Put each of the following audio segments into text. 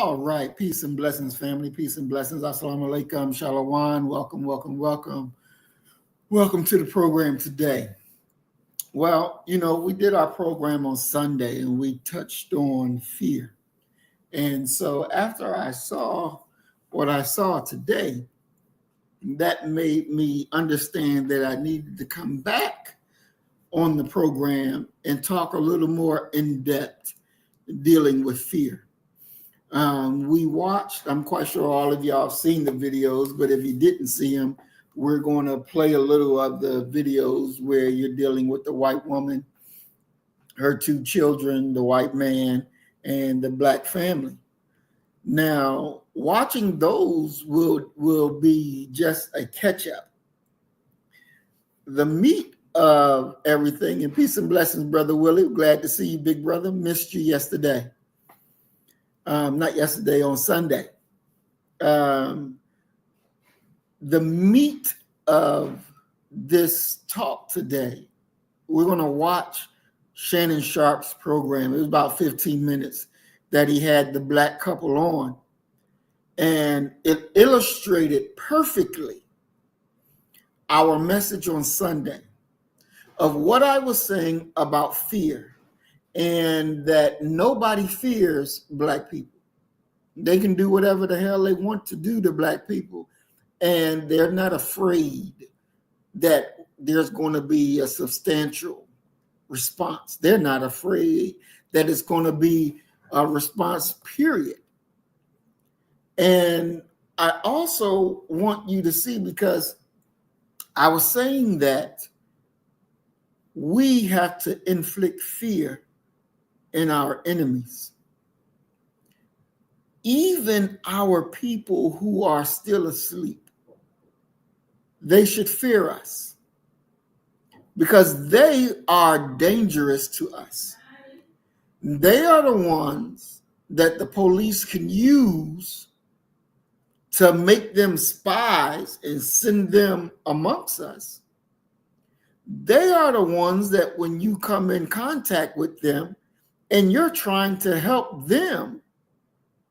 All right, peace and blessings, family. Peace and blessings. Assalamu alaikum, shalom. Welcome, welcome, welcome. Welcome to the program today. Well, we did our program on Sunday and we touched on fear. And so after I saw what I saw today, that made me understand that I needed to come back on the program and talk a little more in depth dealing with fear. We watched, I'm quite sure all of y'all have seen the videos, but if you didn't see them, we're going to play a little of the videos where you're dealing with the white woman, her two children, the white man, and the black family. Now, watching those will be just a catch-up. The meat of everything, and peace and blessings, Brother Willie. Glad to see you, big brother. Missed you yesterday. Not yesterday, on Sunday. The meat of this talk today, we're going to watch Shannon Sharp's program. It was about 15 minutes that he had the black couple on. And it illustrated perfectly our message on Sunday of what I was saying about fear. And that nobody fears black people. They can do whatever the hell they want to do to black people. And they're not afraid that there's going to be a substantial response. They're not afraid that it's going to be a response, period. And I also want you to see, because I was saying that we have to inflict fear in our enemies. Even our people who are still asleep, they should fear us because they are dangerous to us. They are the ones that the police can use to make them spies and send them amongst us. They are the ones that when you come in contact with them, and you're trying to help them,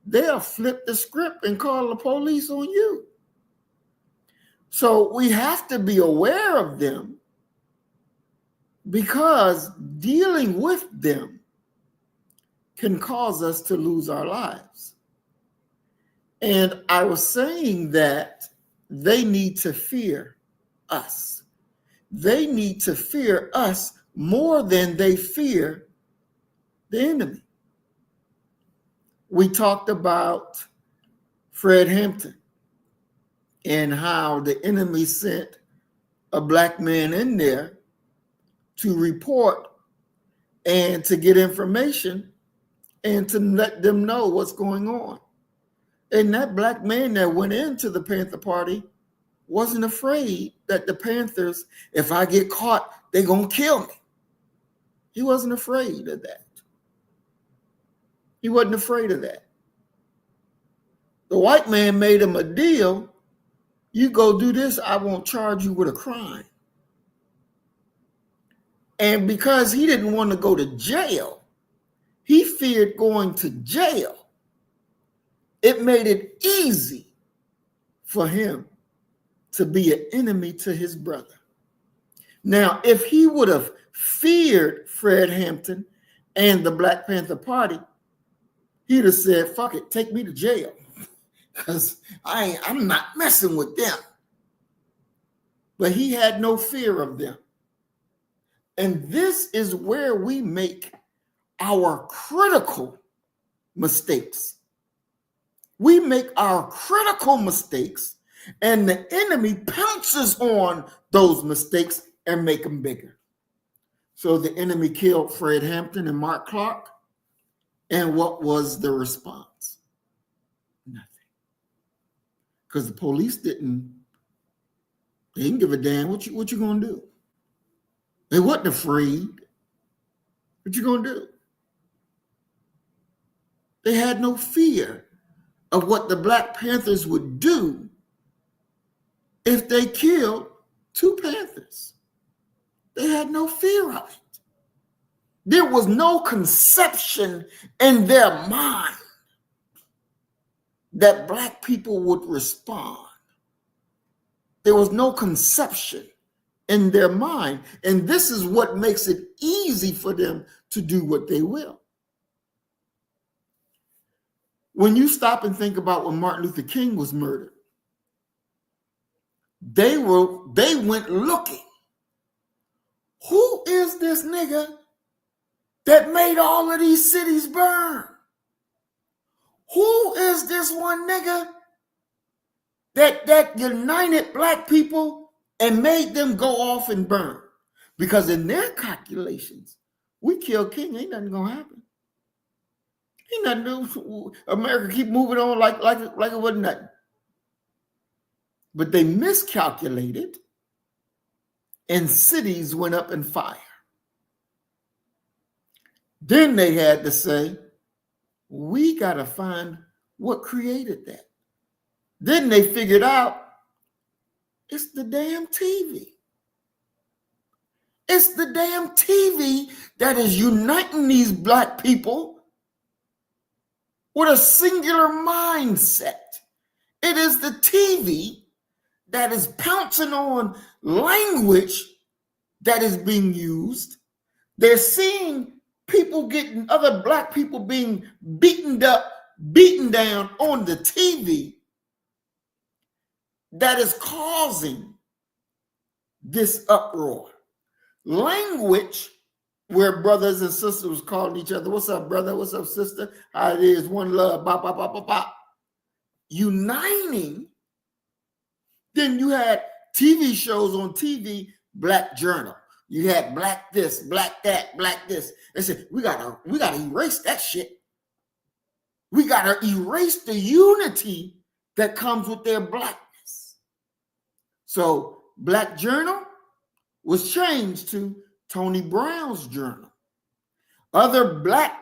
they'll flip the script and call the police on you. So we have to be aware of them, because dealing with them can cause us to lose our lives. And I was saying that they need to fear us. They need to fear us more than they fear the enemy. We talked about Fred Hampton and how the enemy sent a black man in there to report and to get information and to let them know what's going on. And that black man that went into the Panther Party wasn't afraid that the Panthers, if I get caught, they're going to kill me. He wasn't afraid of that. He wasn't afraid of that. The white man made him a deal. You go do this, I won't charge you with a crime. And because he didn't want to go to jail, he feared going to jail. It made it easy for him to be an enemy to his brother. Now, if he would have feared Fred Hampton and the Black Panther Party, he'd have said, fuck it, take me to jail, because I'm not messing with them. But he had no fear of them. And this is where we make our critical mistakes. We make our critical mistakes, and the enemy pounces on those mistakes and make them bigger. So the enemy killed Fred Hampton and Mark Clark. And what was the response? Nothing. Because the police they didn't give a damn. What you gonna do? They wasn't afraid. What you gonna do? They had no fear of what the Black Panthers would do if they killed two Panthers. They had no fear of it. There was no conception in their mind that black people would respond. There was no conception in their mind. And this is what makes it easy for them to do what they will. When you stop and think about when Martin Luther King was murdered, they went looking. Who is this nigga that made all of these cities burn? Who is this one nigga that united black people and made them go off and burn? Because in their calculations, we kill King, ain't nothing gonna happen. Ain't nothing to America keep moving on like it wasn't nothing. But they miscalculated, and cities went up in fire. Then they had to say, we got to find what created that. Then they figured out it's the damn TV. It's the damn TV that is uniting these black people with a singular mindset. It is the TV that is pouncing on language that is being used. They're seeing people getting, other black people being beaten up, beaten down on the TV that is causing this uproar. Language where brothers and sisters was calling each other, what's up, brother? What's up, sister? How it is, one love, bop, bop, bop, bop, bop. Uniting. Then you had TV shows on TV, Black Journal. You had black this, black that, black this. They said, we gotta erase that shit. We gotta erase the unity that comes with their blackness. So Black Journal was changed to Tony Brown's Journal. Other black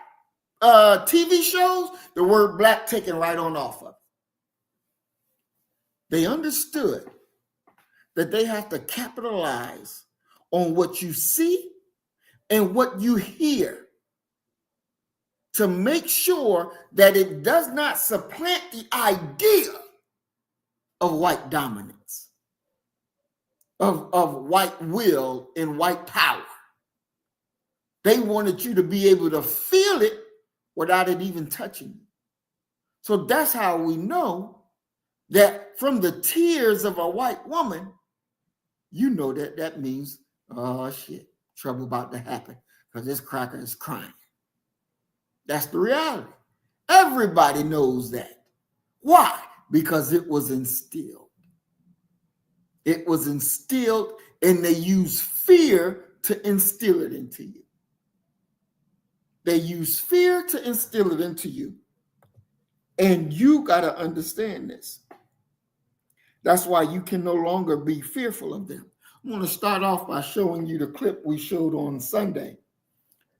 TV shows, the word black taken right on off of it. They understood that they have to capitalize on what you see and what you hear to make sure that it does not supplant the idea of white dominance, of white will and white power. They wanted you to be able to feel it without it even touching you. So that's how we know that from the tears of a white woman, you know that means, oh shit, trouble about to happen because this cracker is crying. That's the reality. Everybody knows that. Why? Because it was instilled. It was instilled, and they use fear to instill it into you. They use fear to instill it into you. And you got to understand this. That's why you can no longer be fearful of them. I'm going to start off by showing you the clip we showed on Sunday.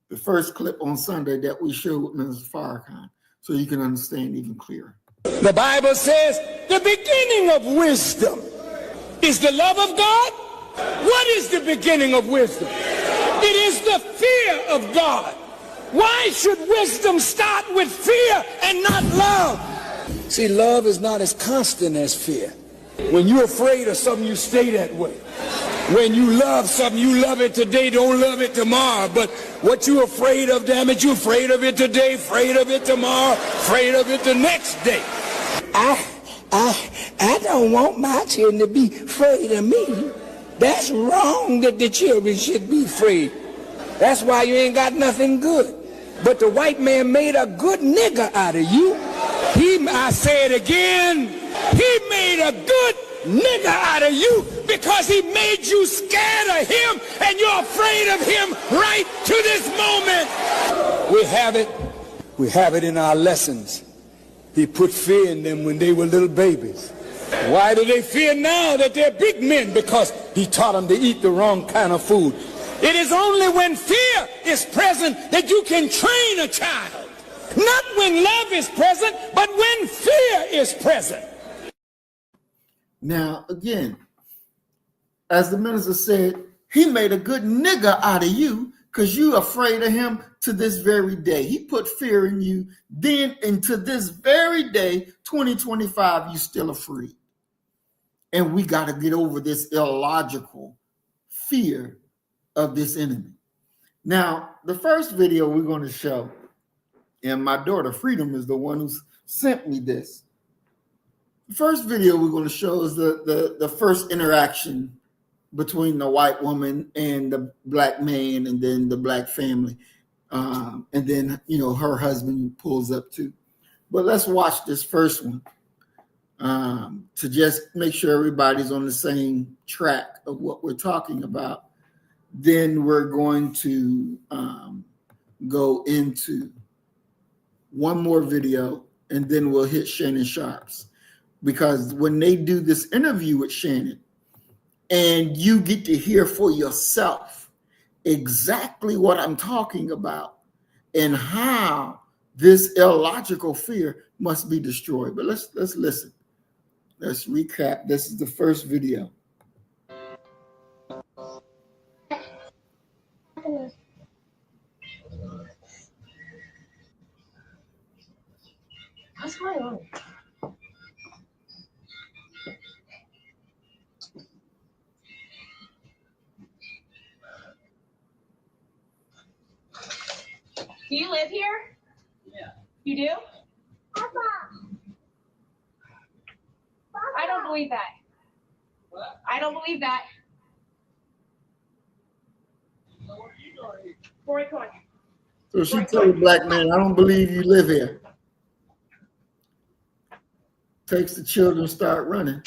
The first clip on Sunday that we showed with Mrs. Farrakhan, so you can understand even clearer. The Bible says the beginning of wisdom is the love of God. What is the beginning of wisdom? It is the fear of God. Why should wisdom start with fear and not love? See, love is not as constant as fear. When you're afraid of something, you stay that way. When you love something, you love it today, don't love it tomorrow. But what you're afraid of, damn it, you're afraid of it today, afraid of it tomorrow, afraid of it the next day. I don't want my children to be afraid of me. That's wrong that the children should be afraid. That's why you ain't got nothing good. But the white man made a good nigga out of you. I say it again, he made a good nigga out of you because he made you scared of him and you're afraid of him right to this moment. We have it in our lessons. He put fear in them when they were little babies. Why do they fear now that they're big men? Because he taught them to eat the wrong kind of food. It is only when fear is present that you can train a child. Not when love is present, but when fear is present. Now, again, as the minister said, he made a good nigga out of you because you're afraid of him to this very day. He put fear in you then, and to this very day, 2025, you still afraid. And we got to get over this illogical fear of this enemy. Now, the first video we're going to show, and my daughter Freedom is the one who sent me this. The first video we're going to show is the first interaction between the white woman and the black man, and then the black family. And then, her husband pulls up too. But let's watch this first one to just make sure everybody's on the same track of what we're talking about. Then we're going to go into one more video, and then we'll hit Shannon Sharps. Because when they do this interview with Shannon, and you get to hear for yourself exactly what I'm talking about and how this illogical fear must be destroyed. But let's listen. Let's recap. This is the first video. What's going on? Do you live here? Yeah. You do? Papa. I don't believe that. What? I don't believe that. So what are you doing? Corey Coin. So she told the black man, I don't believe you live here. Takes the children, start running.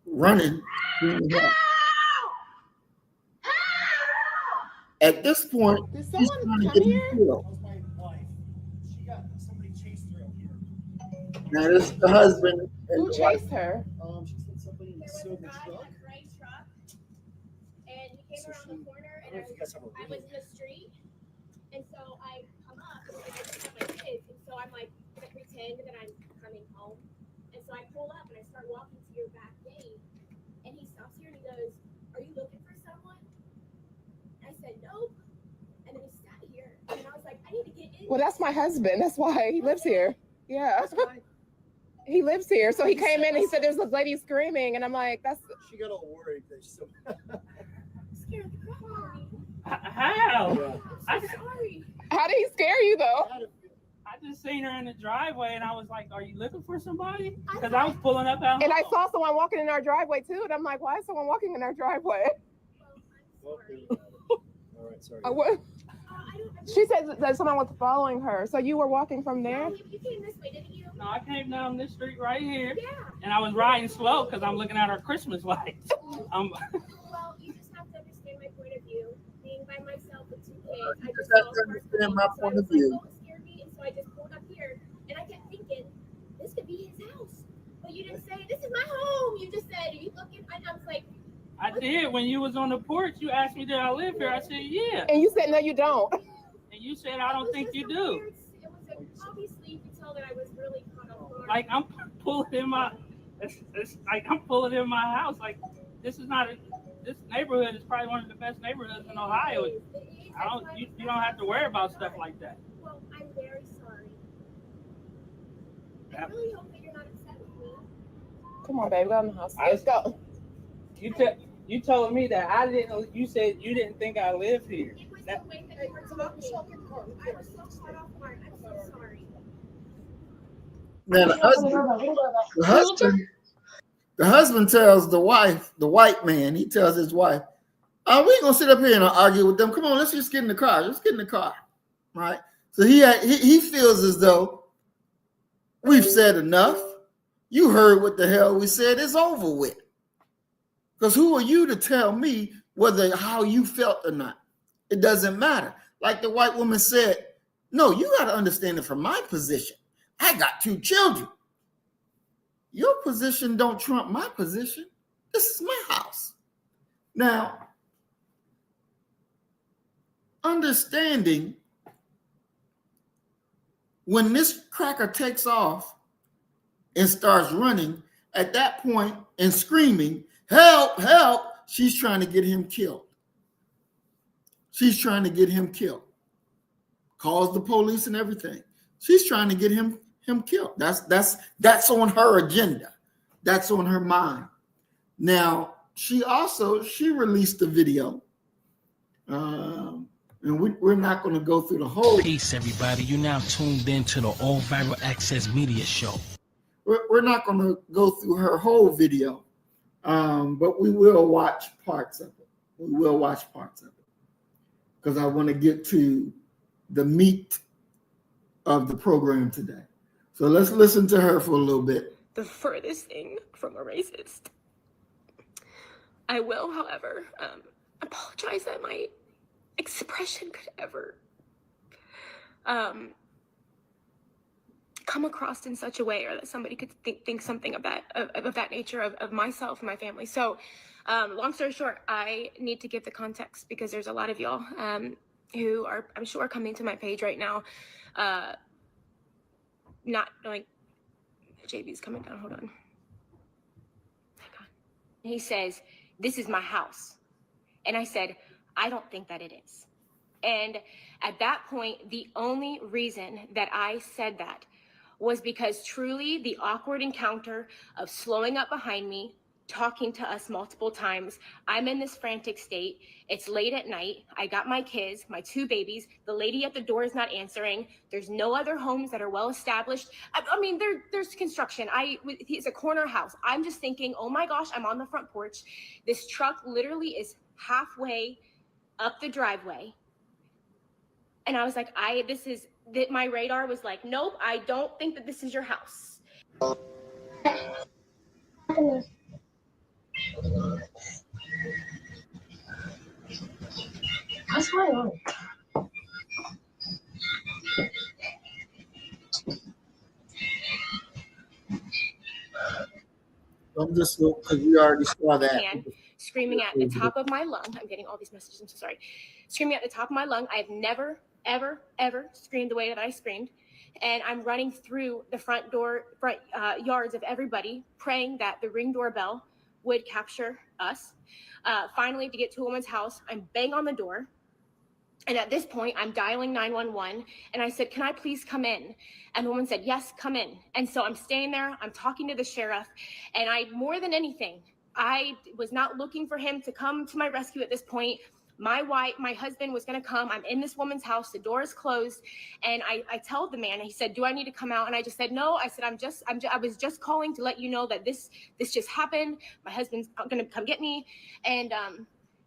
Running. At this point, Did he's someone trying to come get him here? killed. That was my wife. Somebody chased her out here. Now this is the husband and Who the wife. chased her? She said somebody in a silver truck. Gray truck, and he came So around the corner, I and don't know if you guys have a I was in the street, and so I come up, and I just have my kids, and so I'm like, I pretend that I'm coming home, and so I pull up, and I start walking to your back gate, and he stops here, and he goes, "Are you looking for someone?" I said, "Nope," and then he sat here, and I was like, "I need to get in." Well, that's my husband. That's why he lives here. Yeah. That's why He lives here. So he came in and he said there's a lady screaming. And I'm like, that's she got all worried. So, Scared the crap out of me. How? yeah. I'm so sorry. how did he scare you though? I just seen her in the driveway and I was like, are you looking for somebody? Because I was pulling up out And I home. saw someone walking in our driveway too. And I'm like, why is someone walking in our driveway? Well, I'm sorry. All right, sorry. What? I don't. She said that someone was following her. So you were walking from there? No, you came this way, didn't you? No, I came down this street right here Yeah. and I was riding slow because I'm looking at our Christmas lights. Well, you just have to understand my point of view. Being by myself with two kids, You I just just have saw to a person, understand my so I point was of view. Like, oh, it scared me, and so I just pulled up here, and I kept thinking, this could be his house. But you didn't say, this is my home. You just said, are you looking? And I was like, I did. When you was on the porch, you asked me, did I live here? I said, yeah. And you said, no, you don't. And you said, I don't think you do. It was obviously you could tell that I was really caught off guard. Like I'm pulling in my, it's like I'm pulling in my house. Like this is not, this neighborhood is probably one of the best neighborhoods in Ohio. You don't have to worry about stuff like that. Well, I'm very sorry. I That- really hope that you're not upset with me. Come on, baby, go in the house. I- Let's go. You told me that I didn't. You said you didn't think I lived here. It was That- the way that you were talking. I was so caught off guard. I'm so sorry. Now the husband tells the wife, the white man, he tells his wife, "Oh, we ain't gonna sit up here and argue with them. Come on, let's just get in the car. Let's get in the car." Right? So he feels as though we've said enough. You heard what the hell we said. It's over with. Because who are you to tell me whether how you felt or not? It doesn't matter. Like the white woman said, no, you got to understand it from my position. I got 2 children. Your position don't trump my position. This is my house. Now, understanding when this cracker takes off and starts running, at that point and screaming, help, help, she's trying to get him killed. She's trying to get him killed. Calls the police and everything. She's trying to get him killed. That's on her agenda. That's on her mind. Now, she released the video. And we're not going to go through the whole. Peace, everybody. You're now tuned in to the All Viral Access Media Show. We're not going to go through her whole video, but we will watch parts of it. Because I want to get to the meat of the program today. So let's listen to her for a little bit. The furthest thing from a racist. I will, however, apologize that my expression could ever come across in such a way, or that somebody could think something of that nature of myself and my family. So long story short, I need to give the context, because there's a lot of y'all who are, I'm sure, coming to my page right now not knowing. JB's coming down, hold on. He says, this is my house. And I said, I don't think that it is. And at that point, the only reason that I said that was because truly the awkward encounter of slowing up behind me, talking to us multiple times. I'm in this frantic state. It's late at night. I got my kids, my 2 babies. The lady at the door is not answering. There's no other homes that are well established. I mean, there's construction. It's a corner house. I'm just thinking, oh my gosh, I'm on the front porch. This truck literally is halfway up the driveway. And I was like, my radar was like, nope, I don't think that this is your house. What's going on? I'm just, because we already saw that. Screaming at the top of my lung. I'm getting all these messages. I'm so sorry. Screaming at the top of my lung. I have never, ever, ever screamed the way that I screamed. And I'm running through the front yards of everybody, praying that the Ring doorbell would capture us. Finally, to get to a woman's house, I'm bang on the door. And at this point, I'm dialing 911. And I said, can I please come in? And the woman said, yes, come in. And so I'm staying there. I'm talking to the sheriff. And more than anything, I was not looking for him to come to my rescue at this point. My husband was going to come. I'm in this woman's house. The door is closed. And I tell the man, he said, do I need to come out? And I just said, no. I said, I was just calling to let you know that this just happened. My husband's going to come get me. And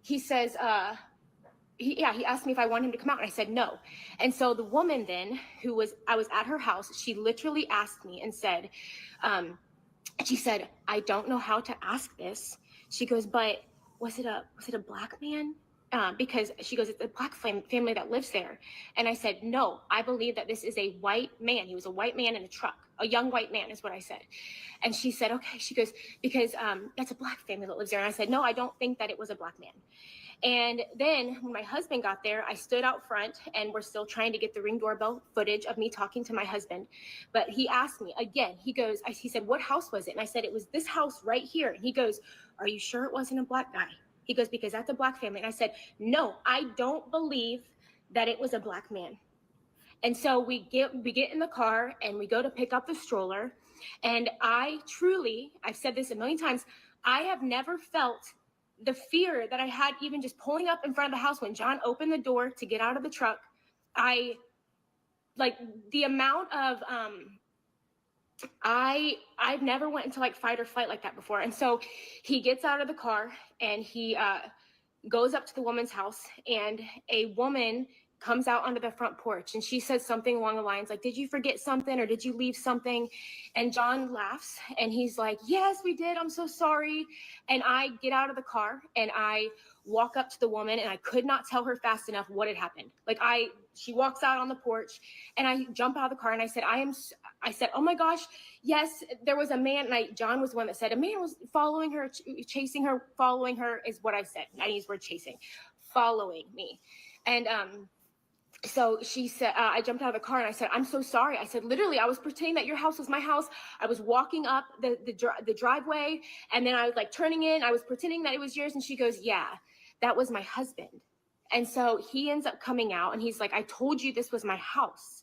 he says, he asked me if I want him to come out, and I said no. And so the woman then, I was at her house, she literally asked me and said, she said, I don't know how to ask this. She goes, but was it a black man? Because she goes, it's a black family that lives there. And I said, no, I believe that this is a white man. He was a white man in a truck, a young white man is what I said. And she said, okay. She goes, because that's a black family that lives there. And I said, no, I don't think that it was a black man. And then when my husband got there, I stood out front, and we're still trying to get the Ring doorbell footage of me talking to my husband. But he asked me again, he said, what house was it? And I said, it was this house right here. And he goes, are you sure it wasn't a black guy? He goes, because that's a black family. And I said, no, I don't believe that it was a black man. And so we get in the car and we go to pick up the stroller. And I've said this a million times, I have never felt the fear that I had even just pulling up in front of the house when John opened the door to get out of the truck. The amount of, I've never went into like fight or flight like that before. And so he gets out of the car and he goes up to the woman's house, and a woman comes out onto the front porch, and she says something along the lines like, did you forget something, or did you leave something? And John laughs and he's like, yes, we did. I'm so sorry. And I get out of the car and I walk up to the woman, and I could not tell her fast enough what had happened. She walks out on the porch, and I jump out of the car, and I said, I said, oh my gosh, yes, there was a man. And John was the one that said a man was following her, chasing her, following her is what I said. I use the word chasing, following me. And So she said, I jumped out of the car and I said, I'm so sorry. I said, literally, I was pretending that your house was my house. I was walking up the driveway, and then I was like turning in. I was pretending that it was yours. And she goes, yeah, that was my husband. And so he ends up coming out and he's like, I told you this was my house.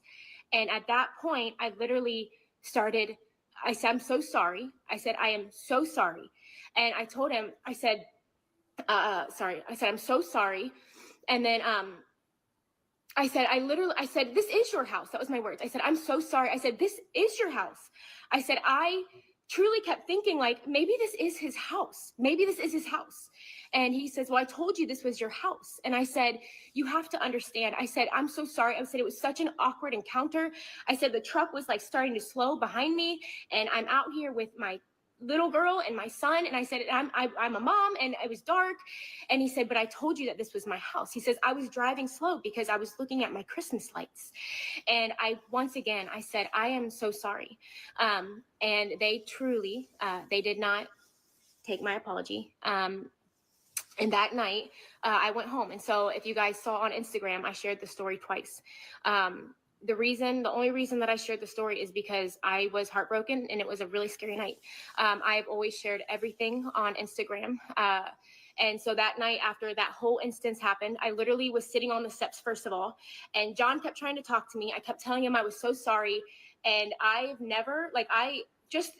And at that point, I literally started, I said, I'm so sorry. I said, I am so sorry. And I told him, I said, sorry. I said, I'm so sorry. And then, I said, this is your house. That was my words. I said, I'm so sorry. I said, this is your house. I said, I truly kept thinking, like, maybe this is his house. Maybe this is his house. And he says, well, I told you this was your house. And I said, you have to understand. I said, I'm so sorry. I said, it was such an awkward encounter. I said, the truck was like starting to slow behind me. And I'm out here with my little girl and my son. And I said, I'm a mom, and it was dark. And he said, but I told you that this was my house. He says, I was driving slow because I was looking at my Christmas lights. And once again, I said, I am so sorry. And they truly, they did not take my apology. And that night, I went home. And so if you guys saw on Instagram, I shared the story twice. The only reason that I shared the story is because I was heartbroken and it was a really scary night. I've always shared everything on Instagram. And so that night, after that whole instance happened, I literally was sitting on the steps, first of all, and John kept trying to talk to me. I kept telling him I was so sorry. And I've never, just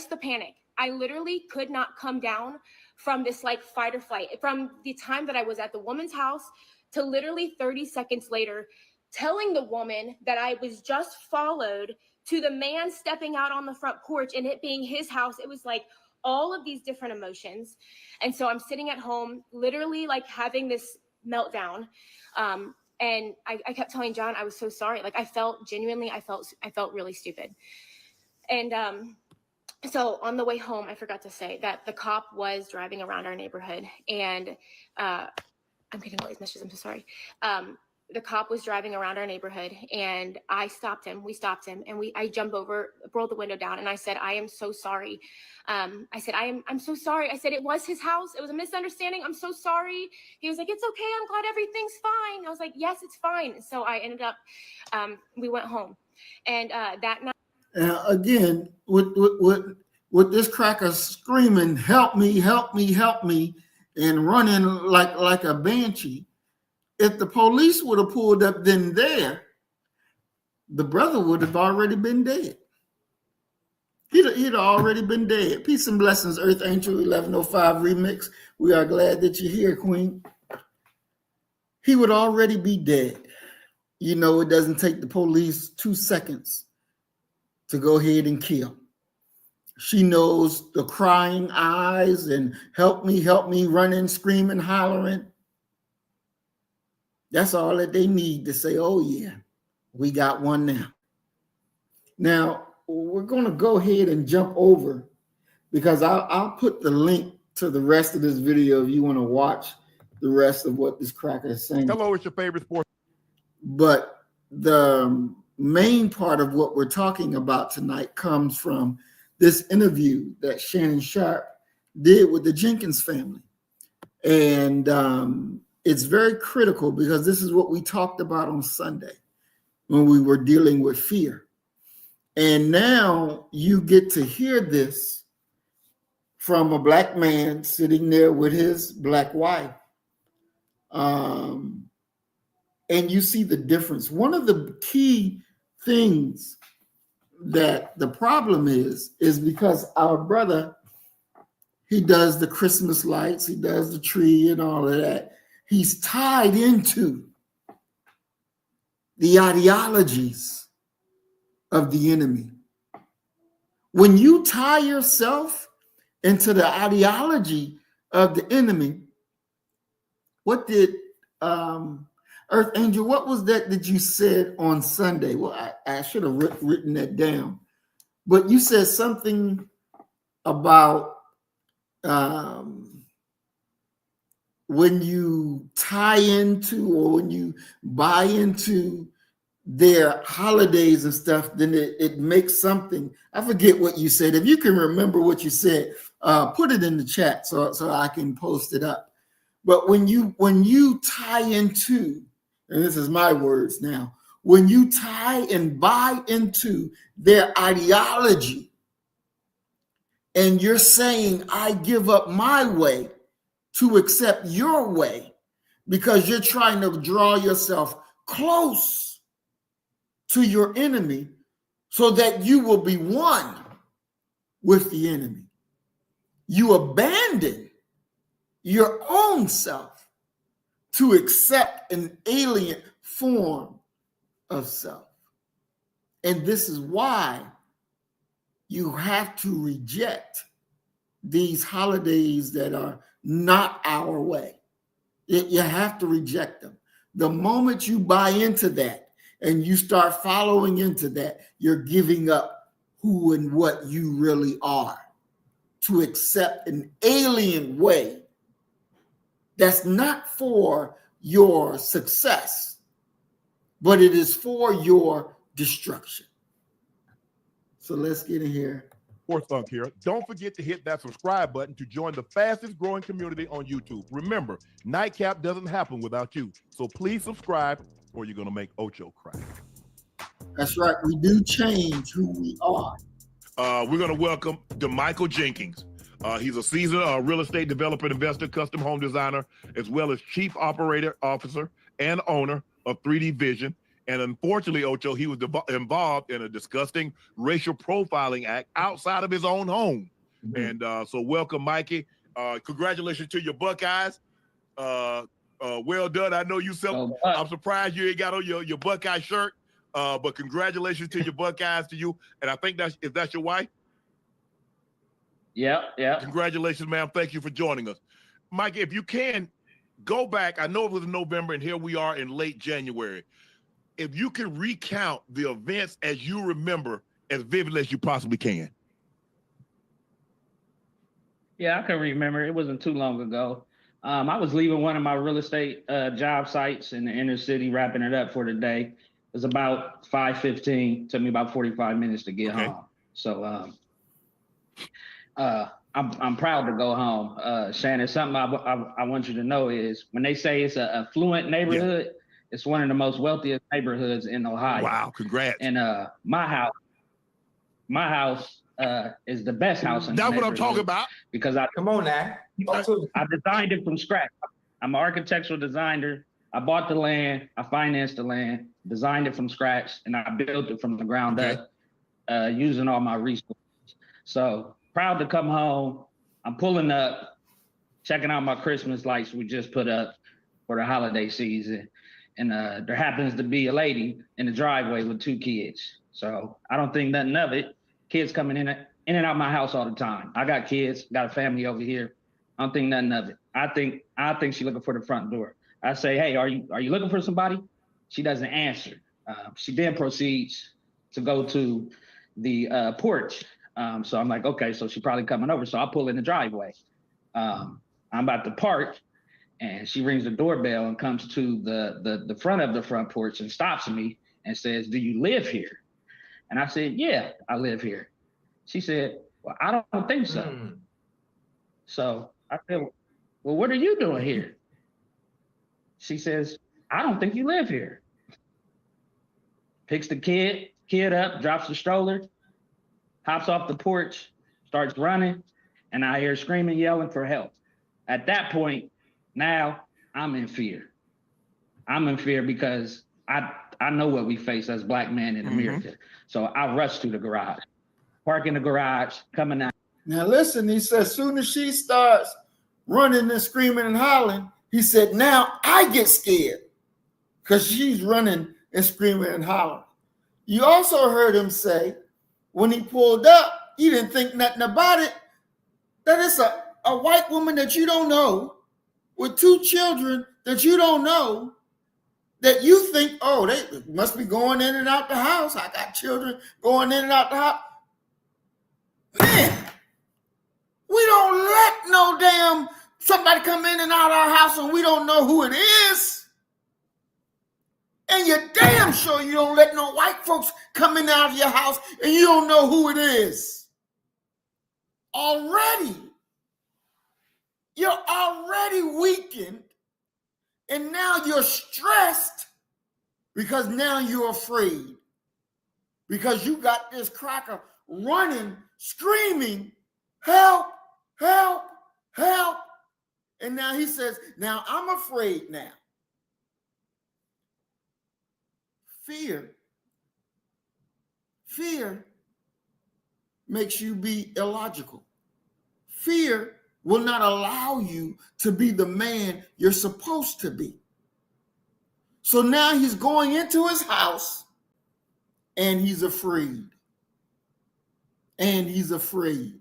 the panic. I literally could not come down from this like fight or flight. From the time that I was at the woman's house to literally 30 seconds later, telling the woman that I was just followed, to the man stepping out on the front porch and it being his house. It was like all of these different emotions. And so I'm sitting at home, literally like having this meltdown. And I kept telling John, I was so sorry. Like I felt really stupid. And so on the way home, I forgot to say that the cop was driving around our neighborhood, and I'm getting all these messages. I'm so sorry. The cop was driving around our neighborhood, and I stopped him. We stopped him, and I jumped over, rolled the window down, and I said, I am so sorry. I said, I'm so sorry. I said, it was his house. It was a misunderstanding. I'm so sorry. He was like, it's okay. I'm glad everything's fine. I was like, yes, it's fine. So I ended up, we went home, and that night. Again, with this cracker screaming, help me, help me, help me, and running like a banshee. If the police would have pulled up then there, the brother would have already been dead. He'd already been dead. Peace and blessings, Earth Angel 1105 remix. We are glad that you're here, Queen. He would already be dead. You know, it doesn't take the police 2 seconds to go ahead and kill. She knows the crying eyes and help me, running, screaming, hollering. That's all that they need to say, oh yeah, we got one now. Now, we're going to go ahead and jump over, because I'll put the link to the rest of this video if you want to watch the rest of what this cracker is saying. Hello, it's your favorite sport. But the main part of what we're talking about tonight comes from this interview that Shannon Sharp did with the Jenkins family. And it's very critical, because this is what we talked about on Sunday when we were dealing with fear. And now you get to hear this from a Black man sitting there with his Black wife. And you see the difference. One of the key things that the problem is because our brother, he does the Christmas lights, he does the tree and all of that. He's tied into the ideologies of the enemy. When you tie yourself into the ideology of the enemy, what did Earth Angel, what was that you said on Sunday? Well, I should have written that down. But you said something about when you tie into, or when you buy into their holidays and stuff, then it makes something. I forget what you said. If you can remember what you said, put it in the chat so I can post it up. But when you tie into, and this is my words now, when you tie and buy into their ideology and you're saying, I give up my way to accept your way because you're trying to draw yourself close to your enemy so that you will be one with the enemy. You abandon your own self to accept an alien form of self. And this is why you have to reject these holidays that are not our way. You have to reject them. The moment you buy into that and you start following into that, you're giving up who and what you really are to accept an alien way that's not for your success, but it is for your destruction. So let's get in here. Thunk here. Don't forget to hit that subscribe button to join the fastest growing community on YouTube. Remember, Nightcap doesn't happen without you. So please subscribe or you're going to make Ocho cry. That's right. We do change who we are. We're going to welcome DeMichael Jenkins. He's a seasoned real estate developer, investor, custom home designer, as well as chief operator officer and owner of 3D Vision. And unfortunately, Ocho, he was involved in a disgusting racial profiling act outside of his own home. Mm-hmm. And so welcome, Mikey. Congratulations to your Buckeyes. Well done. I know you I'm surprised you ain't got on your Buckeye shirt, but congratulations to your Buckeyes to you. And I think that's your wife? Yeah. Congratulations, ma'am. Thank you for joining us. Mikey, if you can, go back. I know it was in November, and here we are in late January. If you can recount the events as you remember as vividly as you possibly can. Yeah, I can remember. It wasn't too long ago. I was leaving one of my real estate job sites in the inner city, wrapping it up for the day. It was about 5:15. Took me about 45 minutes to get home. So I'm proud to go home. Shannon, something I want you to know is when they say it's a affluent neighborhood, it's one of the most wealthiest neighborhoods in Ohio. Wow, congrats. And my house is the best house in the neighborhood. That's what I'm talking about. Because Come on now. I designed it from scratch. I'm an architectural designer. I bought the land, I financed the land, designed it from scratch, and I built it from the ground up using all my resources. So proud to come home. I'm pulling up, checking out my Christmas lights we just put up for the holiday season. And there happens to be a lady in the driveway with 2 kids. So I don't think nothing of it. Kids coming in and out my house all the time. I got kids, got a family over here. I don't think nothing of it. I think she's looking for the front door. I say, hey, are you looking for somebody? She doesn't answer. She then proceeds to go to the porch. So I'm like, okay, so she's probably coming over. So I pull in the driveway. I'm about to park. And she rings the doorbell and comes to the front of the front porch and stops me and says, do you live here? And I said, yeah, I live here. She said, well, I don't think so. So I said, well, what are you doing here? She says, I don't think you live here. Picks the kid up, drops the stroller, hops off the porch, starts running, and I hear screaming, yelling for help. At that point, now I'm in fear. I'm in fear because I know what we face as Black men in America. So I rush to the garage, park in the garage, coming out. Now listen, he said, as soon as she starts running and screaming and hollering, he said, now I get scared because she's running and screaming and hollering. You also heard him say, when he pulled up, he didn't think nothing about it, that it's a white woman that you don't know with 2 children that you don't know, that you think, oh, they must be going in and out the house. I got children going in and out the house. Man, we don't let no damn somebody come in and out of our house and we don't know who it is. And you're damn sure you don't let no white folks come in and out of your house and you don't know who it is. You're already weakened, and now you're stressed because now you're afraid. Because you got this cracker running, screaming, help, help, help. And now he says, now I'm afraid now. Fear makes you be illogical. Fear will not allow you to be the man you're supposed to be. So now he's going into his house and he's afraid. And he's afraid.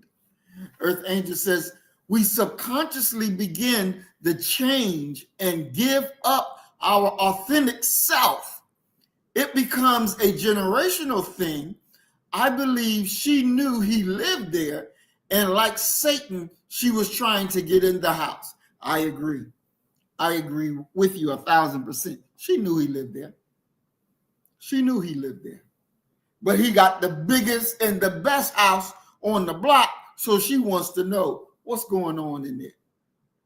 Earth Angel says, we subconsciously begin the change and give up our authentic self. It becomes a generational thing. I believe she knew he lived there, and like Satan, she was trying to get in the house. I agree. I agree with you 1,000%. She knew he lived there. She knew he lived there. But he got the biggest and the best house on the block, so she wants to know what's going on in there.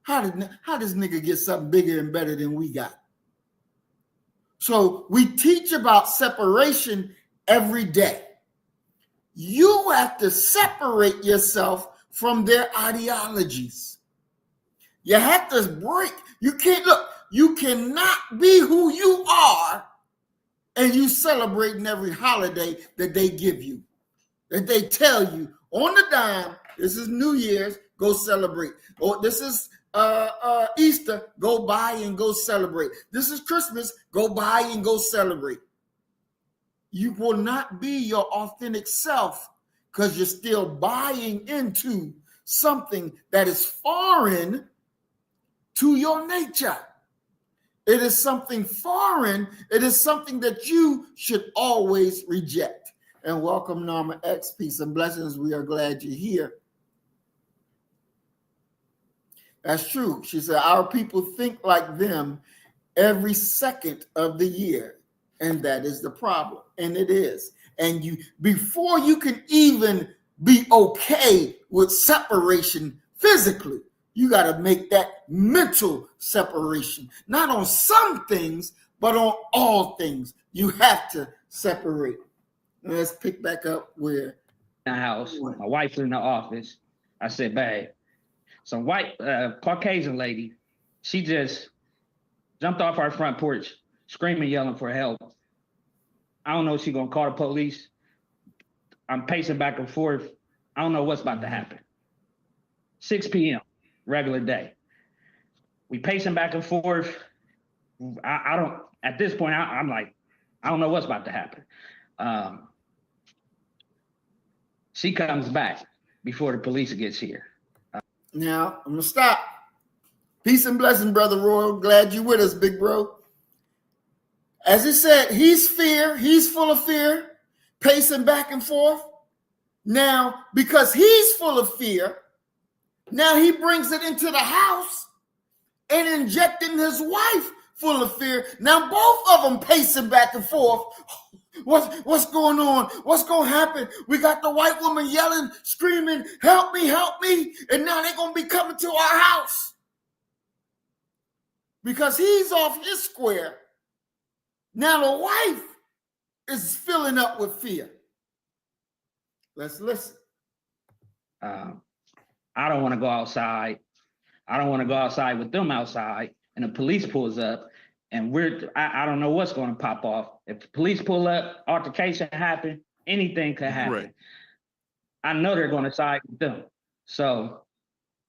How does nigga get something bigger and better than we got? So we teach about separation every day. You have to separate yourself from their ideologies. You have to break. You cannot be who you are and you celebrating every holiday that they give you, that they tell you on the dime, this is New Year's, go celebrate. Or this is Easter, go buy and go celebrate. This is Christmas, go buy and go celebrate. You will not be your authentic self because you're still buying into something that is foreign to your nature. It is something foreign. It is something that you should always reject. And welcome, Norma X. Peace and blessings. We are glad you're here. That's true. She said, our people think like them every second of the year. And that is the problem. And it is. And before you can even be okay with separation physically, you got to make that mental separation. Not on some things, but on all things. You have to separate. Let's pick back up where. In the house, my wife's in the office. I said, babe, some white Caucasian lady, she just jumped off our front porch, screaming, yelling for help. I don't know if she's going to call the police. I'm pacing back and forth. I don't know what's about to happen. 6 p.m., regular day. We pacing back and forth. I don't, at this point, I'm like, I don't know what's about to happen. She comes back before the police gets here. Now, I'm going to stop. Peace and blessing, Brother Royal. Glad you with us, big bro. As he said, he's full of fear, pacing back and forth. Now, because he's full of fear, now he brings it into the house and injecting his wife full of fear. Now, both of them pacing back and forth. What's going on? What's going to happen? We got the white woman yelling, screaming, help me, help me. And now they're going to be coming to our house. Because he's off his square. Now the wife is filling up with fear. Let's listen. I don't want to go outside. I don't want to go outside with them outside. And the police pulls up and I don't know what's going to pop off. If the police pull up, altercation happen, anything could happen. Right. I know they're going to side with them. So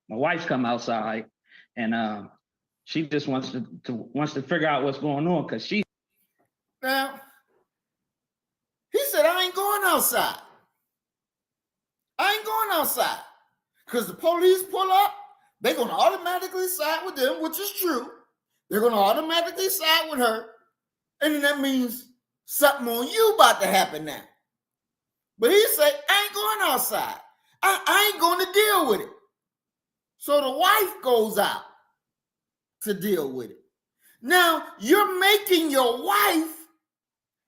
my wife's come outside and she just wants to figure out what's going on because she. Now, he said, I ain't going outside. I ain't going outside. Because the police pull up, they're going to automatically side with them, which is true. They're going to automatically side with her. And then that means something on you about to happen now. But he said, I ain't going outside. I ain't going to deal with it. So the wife goes out to deal with it. Now, you're making your wife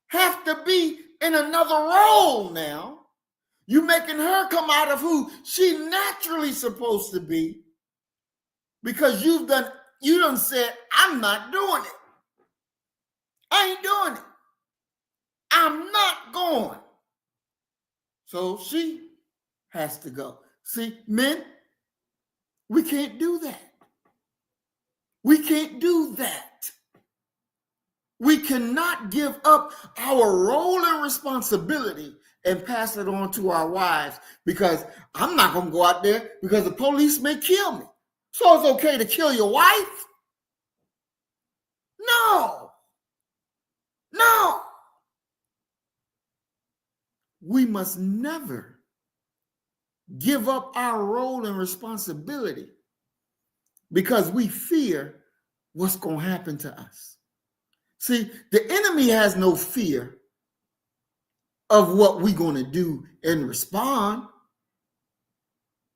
have to be in another role now. You're making her come out of who she naturally supposed to be because you done said, I'm not doing it. I ain't doing it. I'm not going. So she has to go. See, men, we can't do that. We can't do that. We cannot give up our role and responsibility and pass it on to our wives because I'm not going to go out there because the police may kill me. So it's okay to kill your wife? No. No. We must never give up our role and responsibility because we fear what's going to happen to us. See, the enemy has no fear of what we're going to do and respond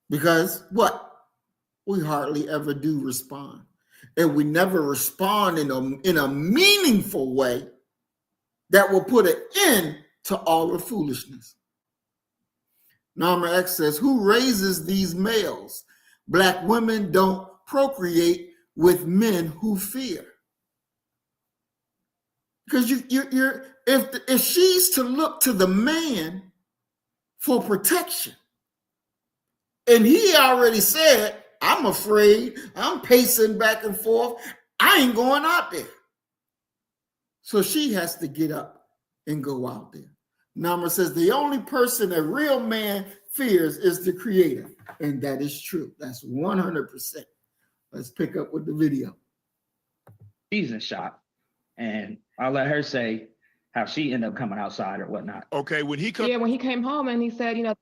because what? We hardly ever do respond. And we never respond in a meaningful way that will put an end to all the foolishness. Norma X says, who raises these males? Black women don't procreate with men who fear. Because if she's to look to the man for protection, and he already said, I'm afraid, I'm pacing back and forth, I ain't going out there. So she has to get up and go out there. Nama says the only person a real man fears is the creator. And that is true. That's 100%. Let's pick up with the video. She's in shock. And I'll let her say how she ended up coming outside or whatnot. Okay, when he came home and he said, there's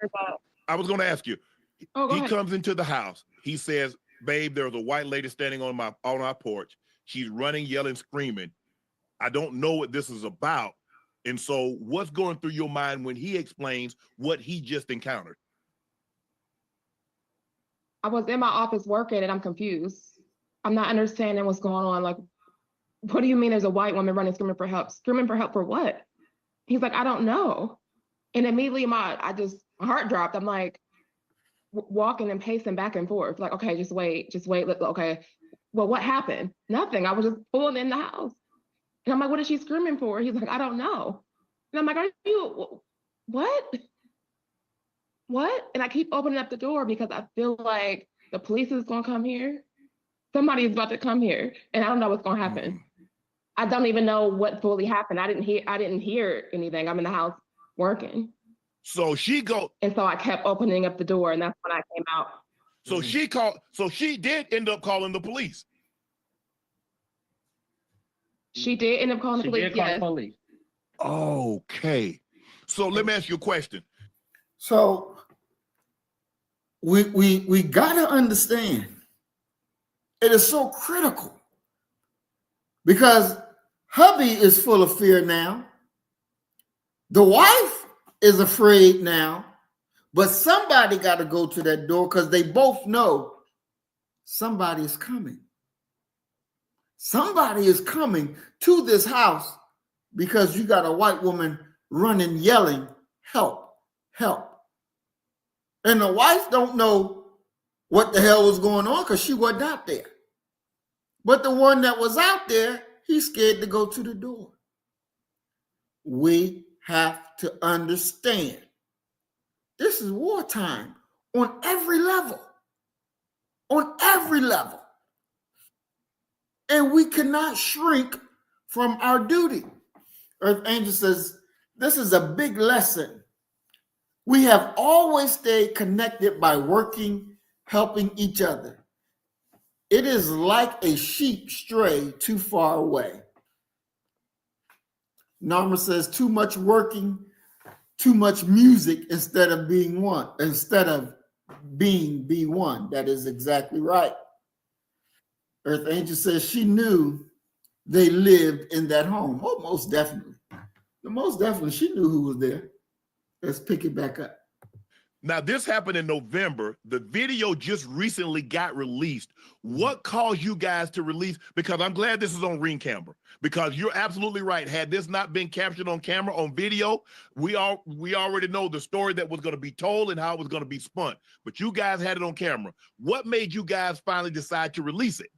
I was going to ask you. He ahead. comes into the house. He says, babe, there's a white lady standing on our porch. She's running, yelling, screaming. I don't know what this is about. And so what's going through your mind when he explains what he just encountered? I was in my office working and I'm confused. I'm not understanding what's going on. Like, what do you mean there's a white woman running, screaming for help? Screaming for help for what? He's like, I don't know. And immediately my heart dropped. I'm like, walking and pacing back and forth. Like, okay, just wait. Okay. Well, what happened? Nothing. I was just pulling in the house. And I'm like, what is she screaming for? He's like, I don't know. And I'm like, are you, what? What? And I keep opening up the door because I feel like the police is going to come here. Somebody is about to come here. And I don't know what's going to happen. I don't even know what fully happened. I didn't hear anything. I'm in the house working. So and so I kept opening up the door, and that's when I came out. So she did end up calling the police. She did end up calling the police. Yes. Okay. So let me ask you a question. So we gotta understand it is so critical because hubby is full of fear now. The wife is afraid now, but somebody got to go to that door because they both know somebody is coming. Somebody is coming to this house because you got a white woman running, yelling, help, help. And the wife don't know what the hell was going on because she wasn't out there. But the one that was out there, he's scared to go to the door. We have to understand this is wartime on every level. On every level. And we cannot shrink from our duty. Earth Angel says, this is a big lesson. We have always stayed connected by working, helping each other. It is like a sheep stray too far away. Norma says, too much working, too much music instead of being one, instead of being be one. That is exactly right. Earth Angel says she knew they lived in that home. Oh, most definitely. Most definitely, she knew who was there. Let's pick it back up. Now, this happened in November. The video just recently got released. What caused you guys to release? Because I'm glad this is on Ring camera. Because you're absolutely right. Had this not been captured on camera, on video, we already know the story that was going to be told and how it was going to be spun. But you guys had it on camera. What made you guys finally decide to release it?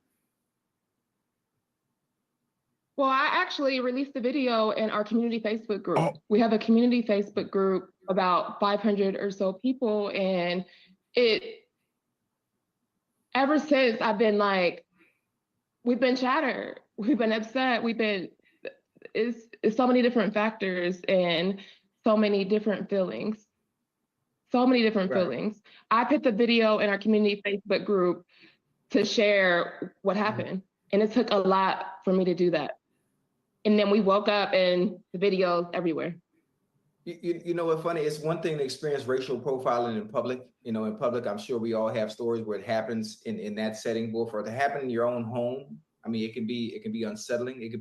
Well, I actually released the video in our community Facebook group. Oh. We have a community Facebook group, about 500 or so people, and ever since I've been like, we've been shattered, we've been upset, it's so many different factors and so many different feelings. So many different feelings. I put the video in our community Facebook group to share what happened. And it took a lot for me to do that. And then we woke up and the videos everywhere. You know what's funny? It's one thing to experience racial profiling in public. In public, I'm sure we all have stories where it happens in that setting. But for it to happen in your own home, I mean, it can be unsettling. It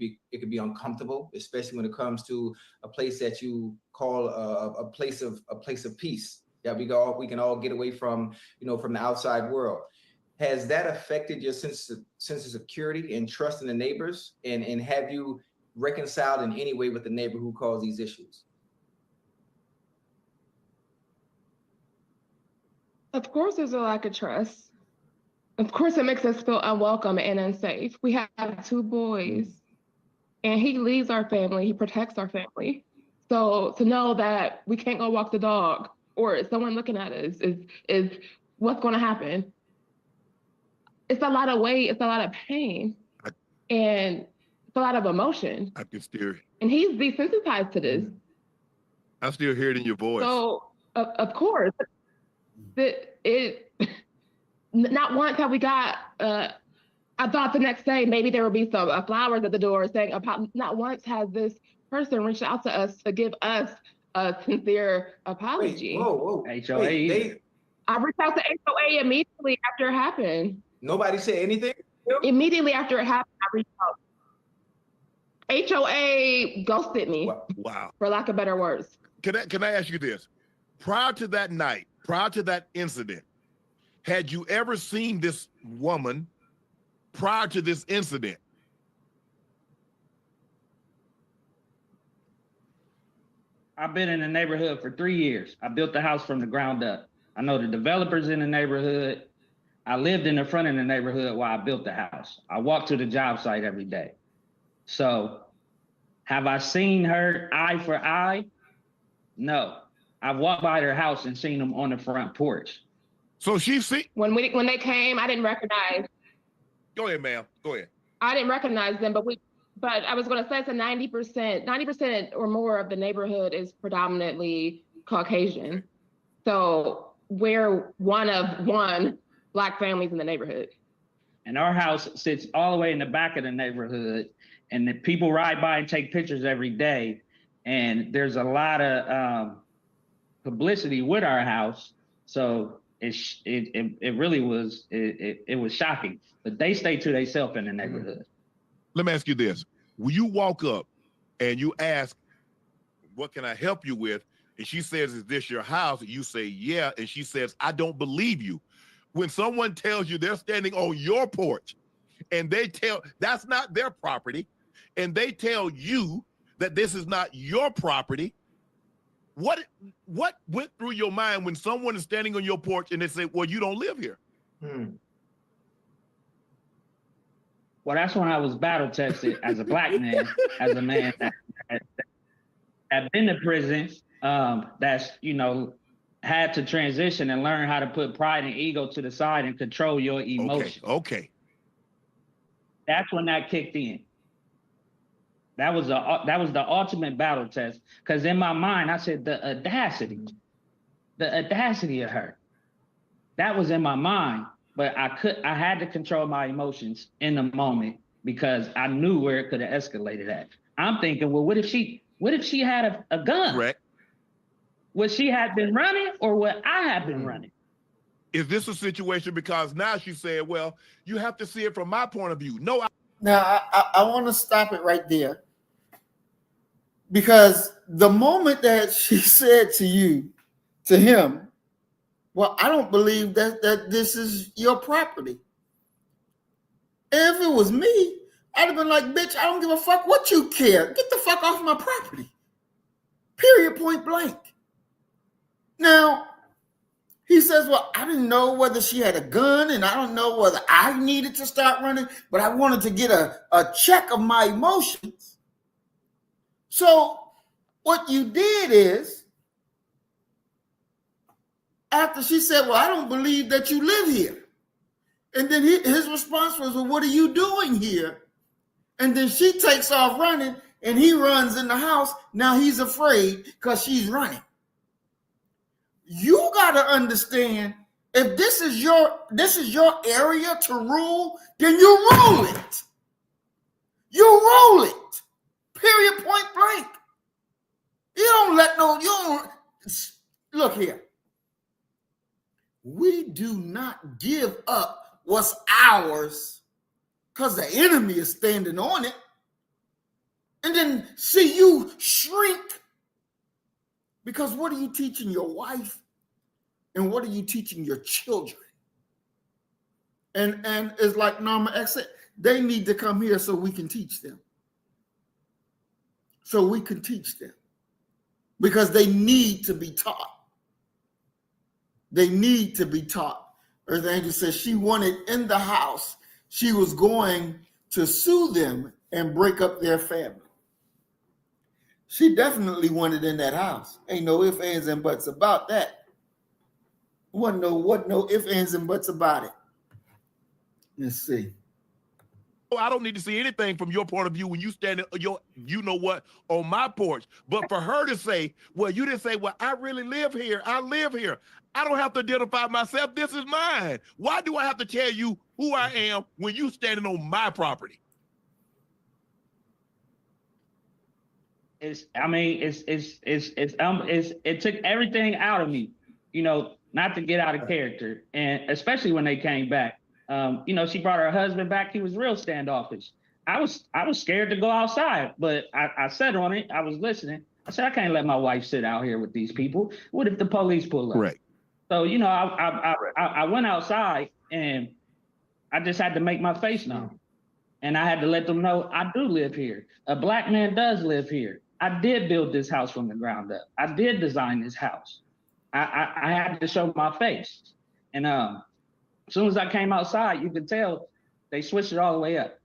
could be uncomfortable, especially when it comes to a place that you call a place of peace. Yeah, we can all get away from, from the outside world. Has that affected your sense of security and trust in the neighbors? And have you reconciled in any way with the neighbor who caused these issues? Of course, there's a lack of trust. Of course, it makes us feel unwelcome and unsafe. We have 2 boys, and he leads our family. He protects our family. So to know that we can't go walk the dog, or someone looking at us is what's going to happen. It's a lot of weight. It's a lot of pain, and it's a lot of emotion. I can still. And he's desensitized to this. I still hear it in your voice. So of course, not once have we got. I thought the next day maybe there would be some flowers at the door saying, not once has this person reached out to us to give us a sincere apology. Wait, whoa. HOA. I reached out to HOA immediately after it happened. Nobody said anything? Immediately after it happened, I reached out. HOA ghosted me. Wow. For lack of better words. Can I ask you this? Prior to that night, prior to that incident, had you ever seen this woman prior to this incident? I've been in the neighborhood for 3 years. I built the house from the ground up. I know the developers in the neighborhood. I lived in the front of the neighborhood while I built the house. I walked to the job site every day. So have I seen her eye for eye? No. I've walked by her house and seen them on the front porch. So when they came, I didn't recognize. Go ahead, ma'am. Go ahead. I didn't recognize them, but I was going to say it's a 90% or more of the neighborhood is predominantly Caucasian. So we're one of Black families in the neighborhood. And our house sits all the way in the back of the neighborhood, and the people ride by and take pictures every day. And there's a lot of publicity with our house. So it really was, it was shocking, but they stay to themselves in the neighborhood. Let me ask you this. When you walk up and you ask, what can I help you with? And she says, is this your house? You say, yeah. And she says, I don't believe you. When someone tells you they're standing on your porch and that's not their property, and they tell you that this is not your property, what went through your mind when someone is standing on your porch and they say, well, you don't live here? Well, that's when I was battle tested as a Black man, as a man that had been to prison, that's, had to transition and learn how to put pride and ego to the side and control your emotions. Okay. That's when that kicked in. That was the ultimate battle test. Because in my mind, I said, the audacity of her. That was in my mind, but I had to control my emotions in the moment because I knew where it could have escalated at. I'm thinking, well, what if she had a gun? Correct. Would she have been running, or would I have been running? Is this a situation, because now she said, well, you have to see it from my point of view. No. Now, I want to stop it right there, because the moment that she said to him, well, I don't believe that this is your property. If it was me, I'd have been like, bitch, I don't give a fuck what you care. Get the fuck off my property. Period, point blank. Now, he said says, well, I didn't know whether she had a gun, and I don't know whether I needed to start running, but I wanted to get a check of my emotions. So what you did is, after she said, well, I don't believe that you live here. And then his response was, well, what are you doing here? And then she takes off running, and he runs in the house. Now he's afraid because she's running. You got to understand, if this is your area to rule, then you rule it. You rule it. Period, point blank. You don't look here. We do not give up what's ours because the enemy is standing on it. And then see you shrink. Because what are you teaching your wife? And what are you teaching your children? And it's like Norma X said, they need to come here so we can teach them. So we can teach them. Because they need to be taught. They need to be taught. Earth Angel says she wanted in the house. She was going to sue them and break up their family. She definitely wanted in that house. Ain't no ifs, ands, and buts about that. Wasn't no ifs, ands, and buts about it. Let's see. I don't need to see anything from your point of view when you stand on my porch. But for her to say, well, you didn't say, well, I really live here. I live here. I don't have to identify myself. This is mine. Why do I have to tell you who I am when you standing on my property? It took everything out of me, not to get out of character. And especially when they came back. She brought her husband back. He was real standoffish. I was scared to go outside, but I sat on it. I was listening. I said, I can't let my wife sit out here with these people. What if the police pull up? Correct. So, I went outside and I just had to make my face known. And I had to let them know I do live here. A Black man does live here. I did build this house from the ground up. I did design this house. I had to show my face. And as soon as I came outside, you could tell they switched it all the way up.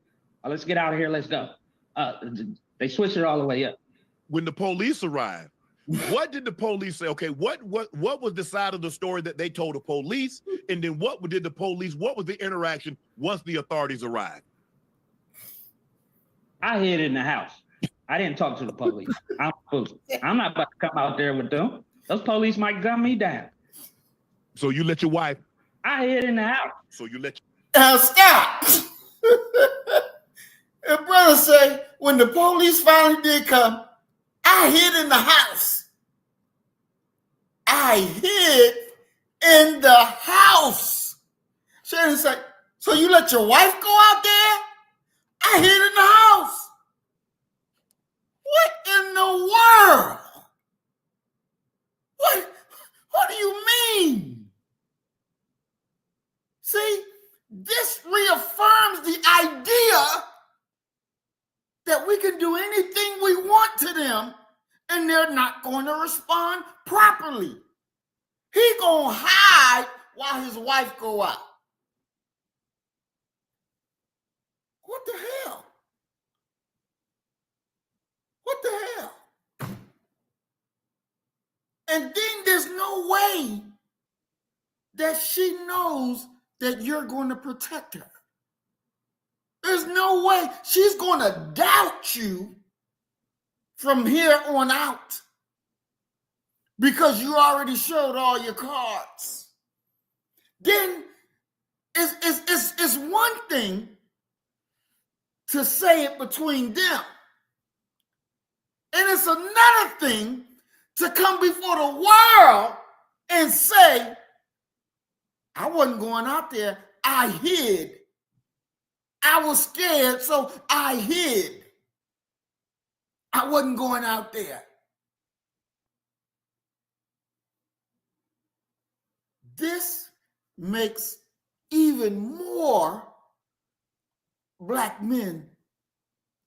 Let's get out of here. Let's go. They switched it all the way up. When the police arrived, what did the police say? Okay, what was the side of the story that they told the police? And then what was the interaction once the authorities arrived? I hid in the house. I didn't talk to the police. I'm not about to come out there with them. Those police might gun me down. So you let your wife? I hid in the house. So you let stop. And brother say, when the police finally did come, I hid in the house. I hid in the house. Shannon said, so you let your wife go out there? I hid in the house. What in the world? What do you mean? See, this reaffirms the idea that we can do anything we want to them and they're not going to respond properly. He gonna hide while his wife go out. What the hell? What the hell? And then there's no way that she knows that you're going to protect her. There's no way she's going to doubt you from here on out because you already showed all your cards. Then it's one thing to say it between them. And it's another thing to come before the world and say, I wasn't going out there. I hid. I was scared, so I hid. I wasn't going out there. This makes even more Black men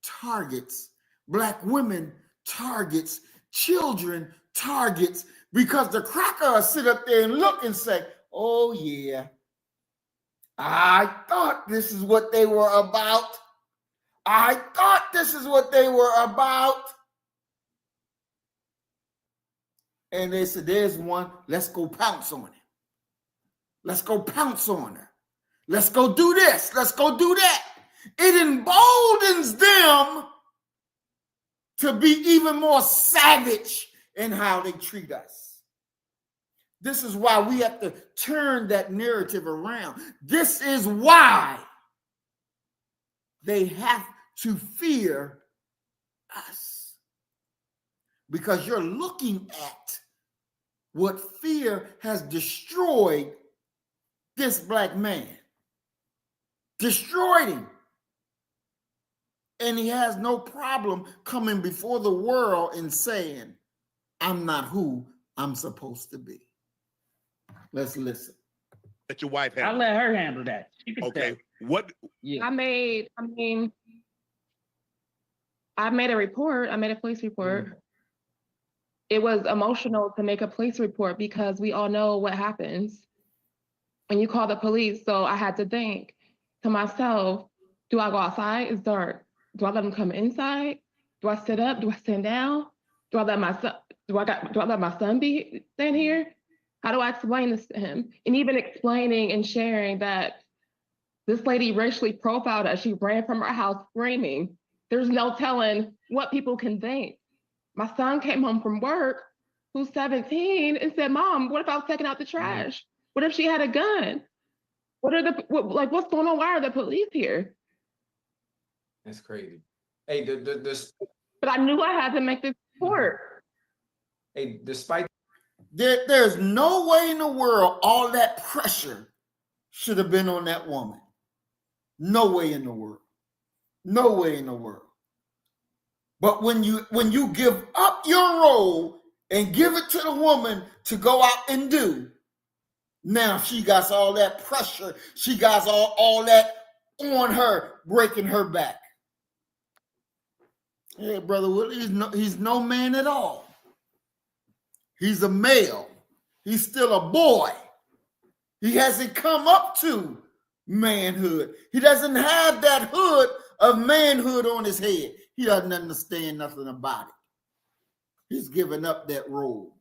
targets, Black women targets, children targets, because the crackers sit up there and look and say, Oh, yeah. I thought this is what they were about. I thought this is what they were about. And they said, there's one. Let's go pounce on it. Let's go pounce on her. Let's go do this. Let's go do that. It emboldens them to be even more savage in how they treat us. This is why we have to turn that narrative around. This is why they have to fear us. Because you're looking at what fear has destroyed this black man. Destroyed him. And he has no problem coming before the world and saying, I'm not who I'm supposed to be. Let's listen. Let your wife I'll handle let her handle that. She can Okay. tell. What? Yeah. I made a report. I made a police report. It was emotional to make a police report because we all know what happens when you call the police. So I had to think to myself, do I go outside? It's dark. Do I let them come inside? Do I sit up? Do I stand down? Do I let my son stand here? How do I explain this to him? And even explaining and sharing that this lady racially profiled us. She ran from her house screaming. There's no telling what people can think. My son came home from work, who's 17, and said, Mom, what if I was taking out the trash? What if she had a gun? What's going on? Why are the police here? That's crazy. Hey, But I knew I had to make this report. Hey, despite there's no way in the world all that pressure should have been on that woman. No way in the world. No way in the world. But when you give up your role and give it to the woman to go out and do, now she got all that pressure. She got all that on her, breaking her back. Hey, Brother Willie, he's no man at all. He's a male. He's still a boy. He hasn't come up to manhood. He doesn't have that hood of manhood on his head. He doesn't understand nothing about it. He's given up that role.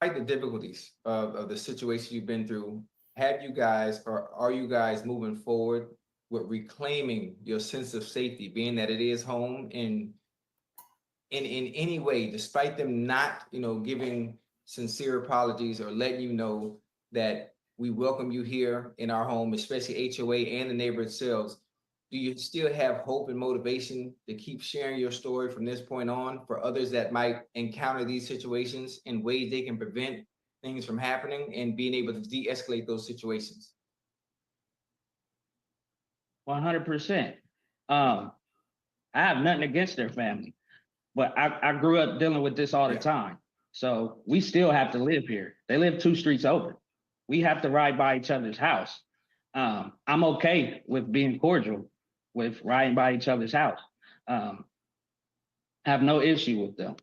despite the difficulties of the situation you've been through, have you guys, or are you guys moving forward with reclaiming your sense of safety, being that it is home, and in any way, despite them not, giving sincere apologies or letting you know that we welcome you here in our home, especially HOA and the neighborhood sales, do you still have hope and motivation to keep sharing your story from this point on for others that might encounter these situations in ways they can prevent things from happening and being able to de-escalate those situations? 100%. I have nothing against their family, but I grew up dealing with this all the time. So we still have to live here. They live 2 streets over. We have to ride by each other's house. I'm okay with being cordial with riding by each other's house. Have no issue with them.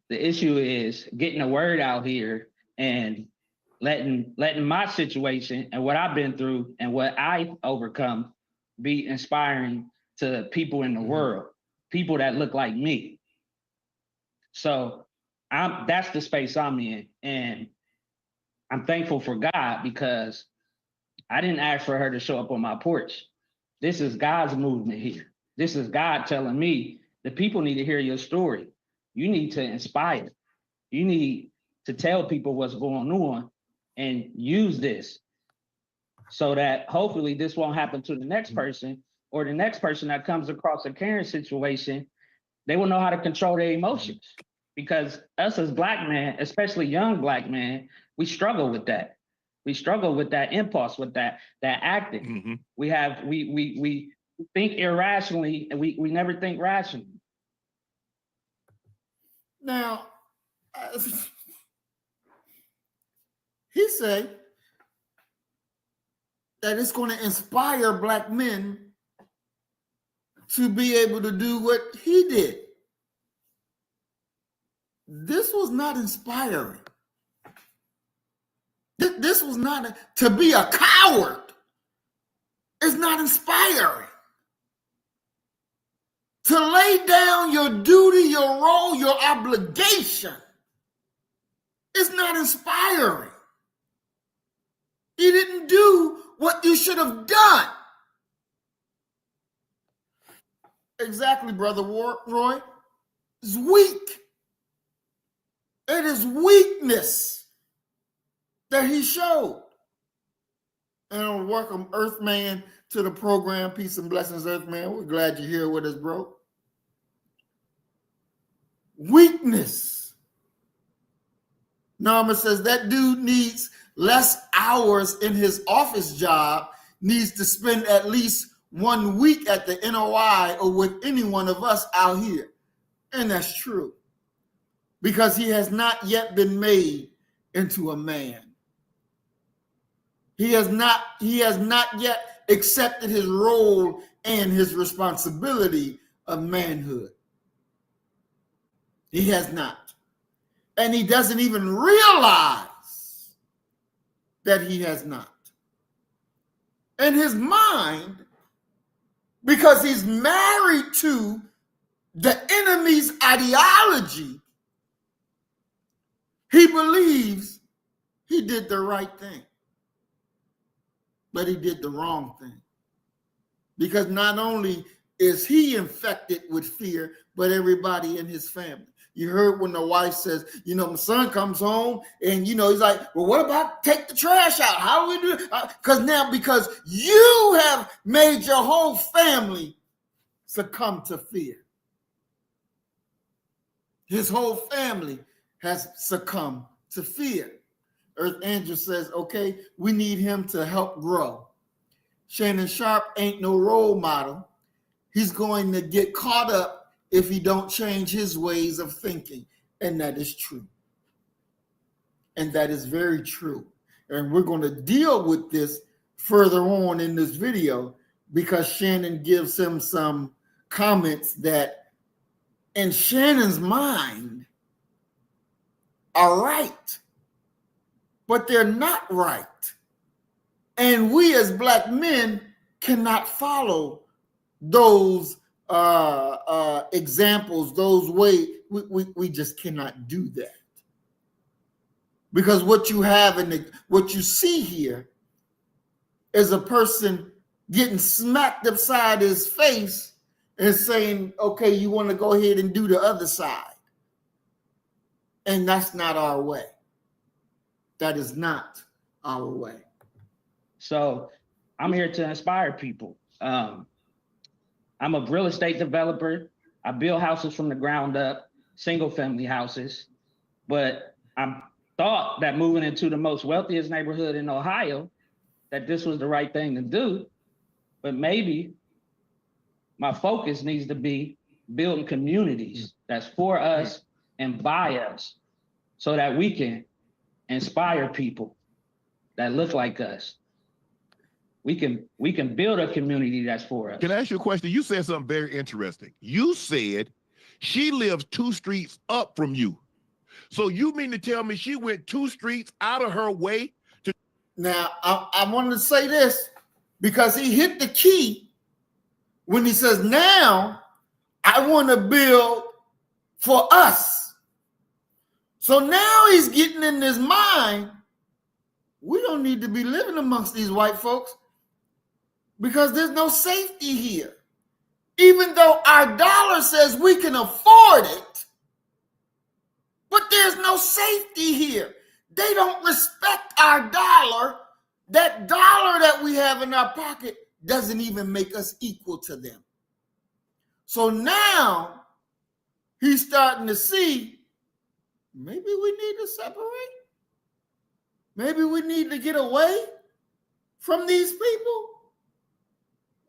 The issue is getting the word out here and letting my situation and what I've been through and what I've overcome be inspiring to people in the world, people that look like me. So that's the space I'm in, and I'm thankful for God because I didn't ask for her to show up on my porch. This is God's movement here. This is God telling me the people need to hear your story. You need to inspire. You need to tell people what's going on and use this so that hopefully this won't happen to the next person, or the next person that comes across a Karen situation, they will know how to control their emotions. Because us as Black men, especially young Black men, we struggle with that. We struggle with that impulse, with that acting. We think irrationally and we never think rationally. Now, he said that it's going to inspire Black men to be able to do what he did. This was not inspiring. This was not to be a coward. It's not inspiring. To lay down your duty, your role, your obligation, it's not inspiring. You didn't do what you should have done. Exactly, Brother Roy. It's weak. It is weakness that he showed. And I welcome Earthman to the program. Peace and blessings, Earthman. We're glad you're here with us, bro. Weakness. Norma says that dude needs less hours in his office job, needs to spend at least 1 week at the NOI or with any one of us out here. And that's true. Because he has not yet been made into a man. He has not yet accepted his role and his responsibility of manhood. He has not. And he doesn't even realize that he has not. In his mind, because he's married to the enemy's ideology, he believes he did the right thing. But he did the wrong thing. Because not only is he infected with fear, but everybody in his family. You heard when the wife says, my son comes home and, he's like, well, what about take the trash out? How do we do it? Because you have made your whole family succumb to fear. His whole family has succumbed to fear. Earth Angel says, okay, we need him to help grow. Shannon Sharp ain't no role model. He's going to get caught up if he don't change his ways of thinking. And that is true. And that is very true. And we're going to deal with this further on in this video because Shannon gives him some comments that in Shannon's mind are right, but they're not right. And we as Black men cannot follow those examples, those ways. We just cannot do that. Because what you have and what you see here is a person getting smacked upside his face and saying, okay, you want to go ahead and do the other side. And that's not our way. That is not our way. So I'm here to inspire people. I'm a real estate developer. I build houses from the ground up, single family houses. But I thought that moving into the most wealthiest neighborhood in Ohio, that this was the right thing to do. But maybe my focus needs to be building communities that's for us and by us so that we can inspire people that look like us. We can build a community that's for us. Can I ask you a question? You said something very interesting. You said she lives 2 streets up from you. So you mean to tell me she went 2 streets out of her way to... Now, I wanted to say this because he hit the key when he says, now I want to build for us. So now he's getting in his mind, we don't need to be living amongst these white folks because there's no safety here. Even though our dollar says we can afford it, but there's no safety here. They don't respect our dollar. That dollar that we have in our pocket doesn't even make us equal to them. So now he's starting to see, maybe we need to separate. Maybe we need to get away from these people.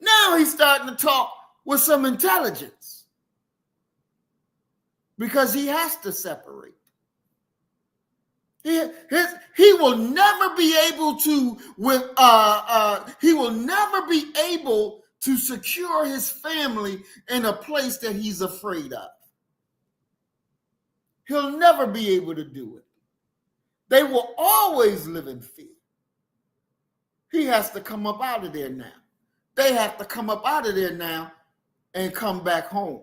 Now he's starting to talk with some intelligence because he has to separate. He will never be able to secure his family in a place that he's afraid of. He'll never be able to do it. They will always live in fear. He has to come up out of there now. They have to come up out of there now and come back home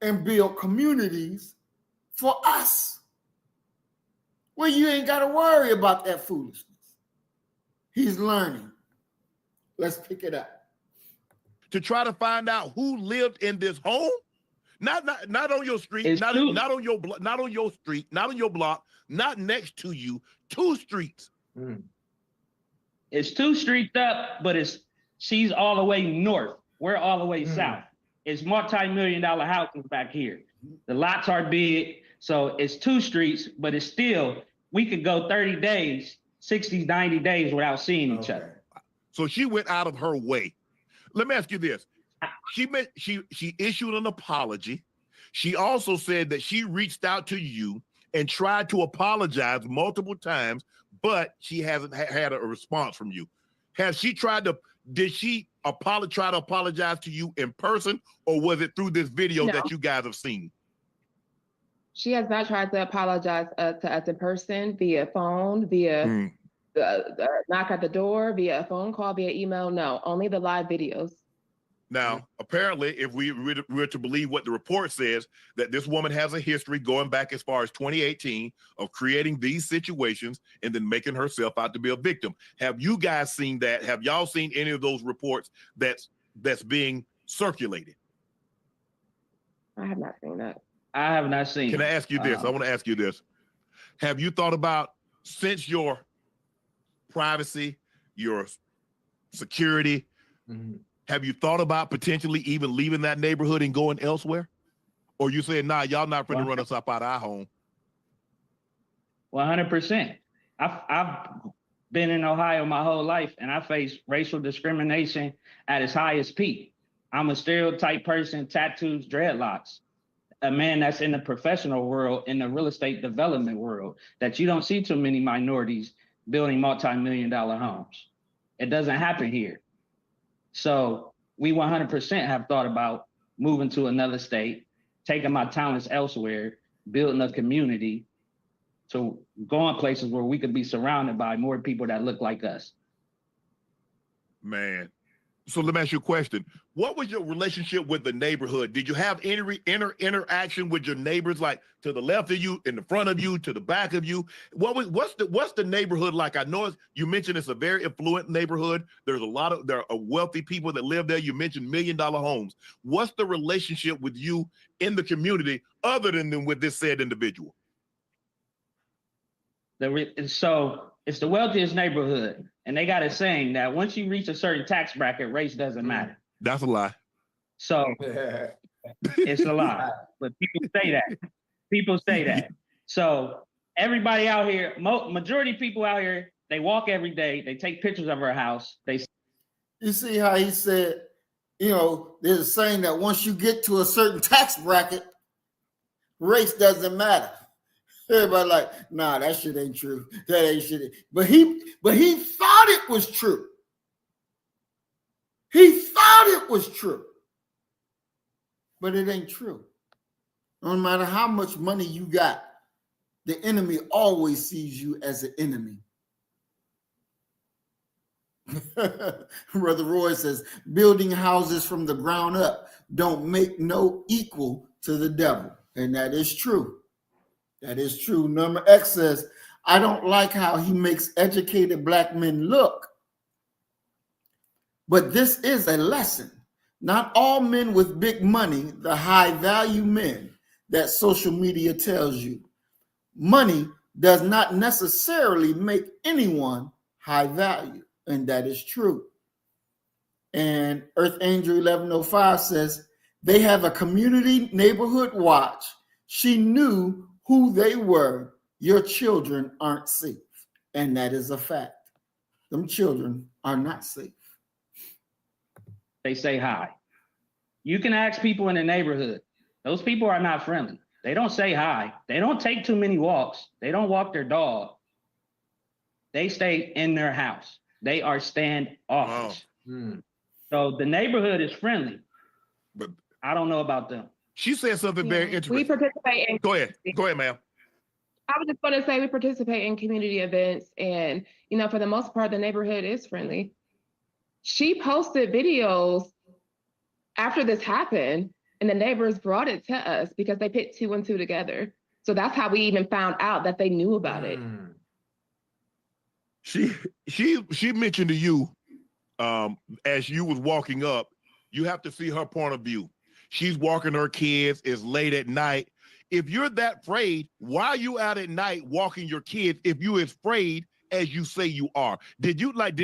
and build communities for us where you ain't got to worry about that foolishness. He's learning. Let's pick it up. To try to find out who lived in this home, not on your street, not on your block, not on your street, not on your block, not next to you, 2 streets. It's 2 streets up, but she's all the way north. We're all the way south. It's multi-million-dollar houses back here. The lots are big, so it's 2 streets, but it's still, we could go 30 days, 60, 90 days without seeing each other. So she went out of her way. Let me ask you this. She issued an apology. She also said that she reached out to you and tried to apologize multiple times, but she hasn't had a response from you. Did she try to apologize to you in person, or was it through this video that you guys have seen? She has not tried to apologize to us in person, via phone, via knock at the door, via a phone call, via email. No, only the live videos. Now, apparently, if we were to believe what the report says, that this woman has a history going back as far as 2018 of creating these situations and then making herself out to be a victim. Have you guys seen that? Have y'all seen any of those reports that's being circulated? I have not seen that. I have not seen. Can I ask you this? I want to ask you this. Have you thought about, since your privacy, your security, have you thought about potentially even leaving that neighborhood and going elsewhere? Or you saying, nah, y'all not going to run us up out of our home? 100%. I've been in Ohio my whole life, and I face racial discrimination at its highest peak. I'm a stereotype person, tattoos, dreadlocks, a man that's in the professional world, in the real estate development world, that you don't see too many minorities building multi-million-dollar homes. It doesn't happen here. So we 100% have thought about moving to another state, taking my talents elsewhere, building a community, to going places where we could be surrounded by more people that look like us. Man. So let me ask you a question. What was your relationship with the neighborhood? Did you have any interaction with your neighbors, like to the left of you, in the front of you, to the back of you? What's the neighborhood like? I know you mentioned it's a very affluent neighborhood. There are wealthy people that live there. You mentioned $1 million homes. What's the relationship with you in the community other than with this said individual? So it's the wealthiest neighborhood, and they got a saying that once you reach a certain tax bracket, race doesn't matter. That's a lie. So it's a lie, but people say that. People say that. So everybody out here, majority of people out here, they walk every day. They take pictures of our house. You see how he said, there's a saying that once you get to a certain tax bracket, race doesn't matter. Everybody like, nah, that shit ain't true. That ain't shit. But he thought it was true. He thought it was true. But it ain't true. No matter how much money you got, the enemy always sees you as an enemy. Brother Roy says, building houses from the ground up don't make no equal to the devil. And that is true. That is true. Number X says, I don't like how he makes educated black men look. But this is a lesson. Not all men with big money, the high value men that social media tells you. Money does not necessarily make anyone high value. And that is true. And Earth Angel 1105 says, they have a community neighborhood watch. She knew who they were. Your children aren't safe. And that is a fact. Them children are not safe. They say hi. You can ask people in the neighborhood. Those people are not friendly. They don't say hi. They don't take too many walks. They don't walk their dog. They stay in their house. They are standoffish. So the neighborhood is friendly. But I don't know about them. She said something very interesting. We participate in. Go ahead, ma'am. I was just going to say we participate in community events, and for the most part, the neighborhood is friendly. She posted videos after this happened, and the neighbors brought it to us because they put 2 and 2 together. So that's how we even found out that they knew about it. She mentioned to you, as you was walking up, you have to see her point of view. She's walking her kids. It's late at night. If you're that afraid, why are you out at night walking your kids if you're as afraid as you say you are? Did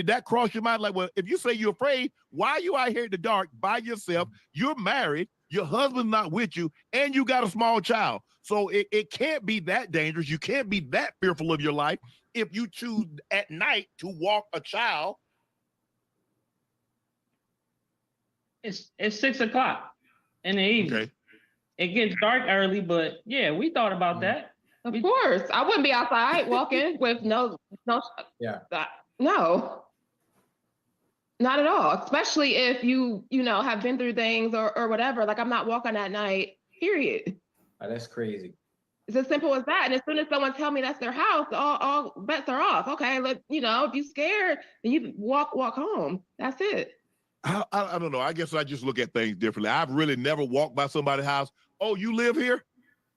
that cross your mind? Like, well, if you say you're afraid, why are you out here in the dark by yourself? You're married, your husband's not with you, and you got a small child. So it can't be that dangerous. You can't be that fearful of your life if you choose at night to walk a child. It's 6 o'clock in the evening. Okay. It gets dark early, but yeah, we thought about that. Of course, I wouldn't be outside walking with no. Yeah. No, not at all. Especially if you have been through things or whatever. Like, I'm not walking at night. Period. Oh, that's crazy. It's as simple as that. And as soon as someone tell me that's their house, all bets are off. Okay, if you're scared, then you walk home. That's it. I don't know. I guess I just look at things differently. I've really never walked by somebody's house. Oh, you live here?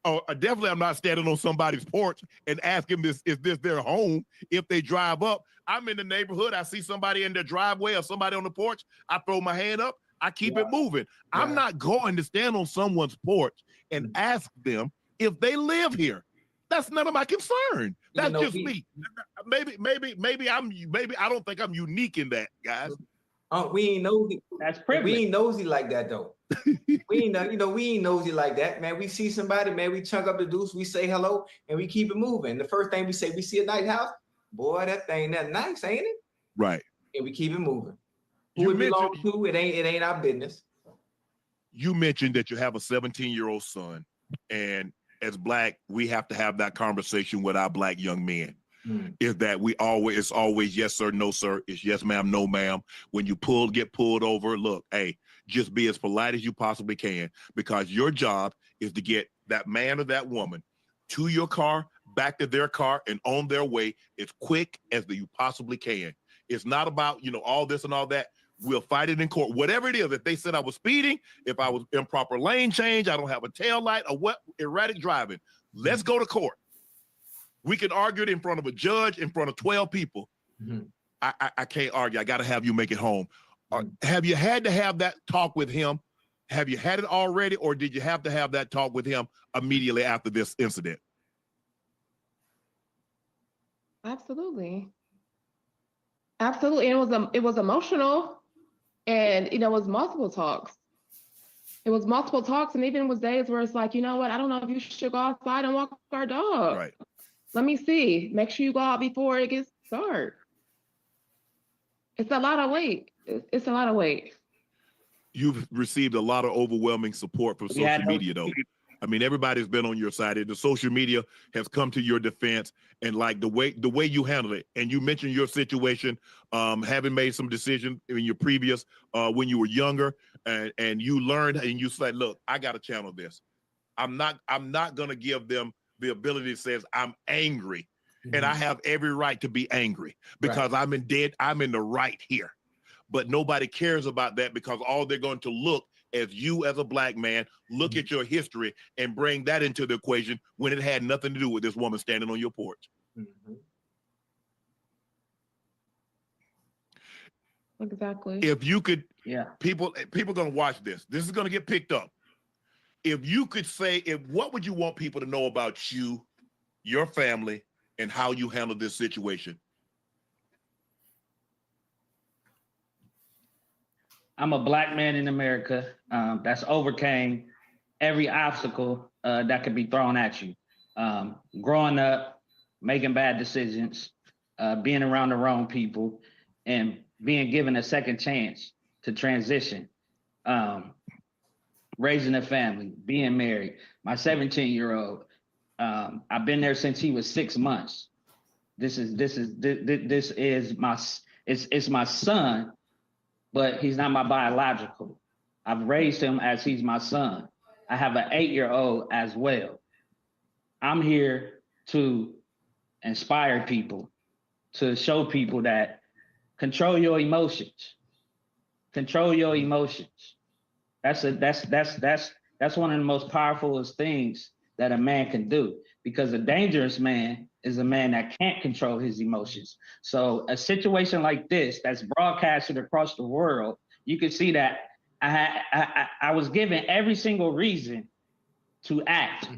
Oh, definitely I'm not standing on somebody's porch and asking is this their home if they drive up. I'm in the neighborhood. I see somebody in their driveway or somebody on the porch. I throw my hand up. I keep it moving. Yeah. I'm not going to stand on someone's porch and ask them if they live here. That's none of my concern. That's just me. Maybe I don't think I'm unique in that, guys. We ain't nosy. That's privilege. We ain't nosy like that though. we ain't nosy like that, man. We see somebody, man. We chunk up the deuce. We say hello, and we keep it moving. The first thing we say, we see a nice house. Boy, that thing that nice, ain't it? Right. And we keep it moving. Who it belongs to? It ain't our business. You mentioned that you have a 17-year-old son, and as Black, we have to have that conversation with our Black young men. Is that it's always yes sir, no sir. It's yes ma'am, no ma'am. When you get pulled over, look, hey, just be as polite as you possibly can, because your job is to get that man or that woman to your car, back to their car, and on their way as quick as you possibly can. It's not about all this and all that. We'll fight it in court. Whatever it is, if they said I was speeding, if I was improper lane change, I don't have a tail light, or what, erratic driving, let's go to court. We can argue it in front of a judge, in front of 12 people. I can't argue. I got to have you make it home. Have you had to have that talk with him? Have you had it already, or did you have to have that talk with him immediately after this incident? Absolutely. Absolutely. It was emotional, and it was multiple talks. It was multiple talks, and even was days where it's like, you know what? I don't know if you should go outside and walk our dog. Right. Let me see. Make sure you go out before it gets dark. It's a lot of weight. It's a lot of weight. You've received a lot of overwhelming support from social media, though. I mean, everybody's been on your side. The social media has come to your defense, and like the way you handle it. And you mentioned your situation, having made some decisions in your previous when you were younger, and you learned, and you said, "Look, I got to channel this. I'm not going to give them the ability that says I'm angry, and I have every right to be angry because I'm in the right here." But nobody cares about that, because all they're going to look as you as a Black man, look at your history and bring that into the equation when it had nothing to do with this woman standing on your porch. Exactly. If you could, people gonna watch this. This is gonna get picked up. If you could say, what would you want people to know about you, your family, and how you handle this situation? I'm a Black man in America that's overcame every obstacle that could be thrown at you. Growing up, making bad decisions, being around the wrong people, and being given a second chance to transition. Raising a family, being married. My 17-year-old, I've been there since he was 6 months. This is my son, but he's not my biological. I've raised him as he's my son. I have an 8-year-old as well. I'm here to inspire people, to show people that control your emotions. Control your emotions. That's one of the most powerful things that a man can do, because a dangerous man is a man that can't control his emotions. So a situation like this that's broadcasted across the world, you can see that I was given every single reason to act,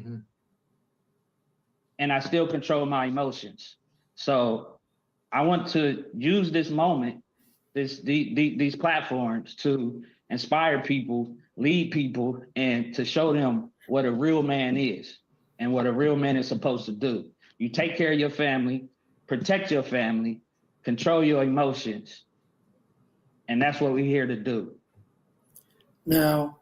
and I still control my emotions. So I want to use this moment, these platforms, to inspire people, lead people, and to show them what a real man is and what a real man is supposed to do. You take care of your family, protect your family, control your emotions, and that's what we're here to do. Now,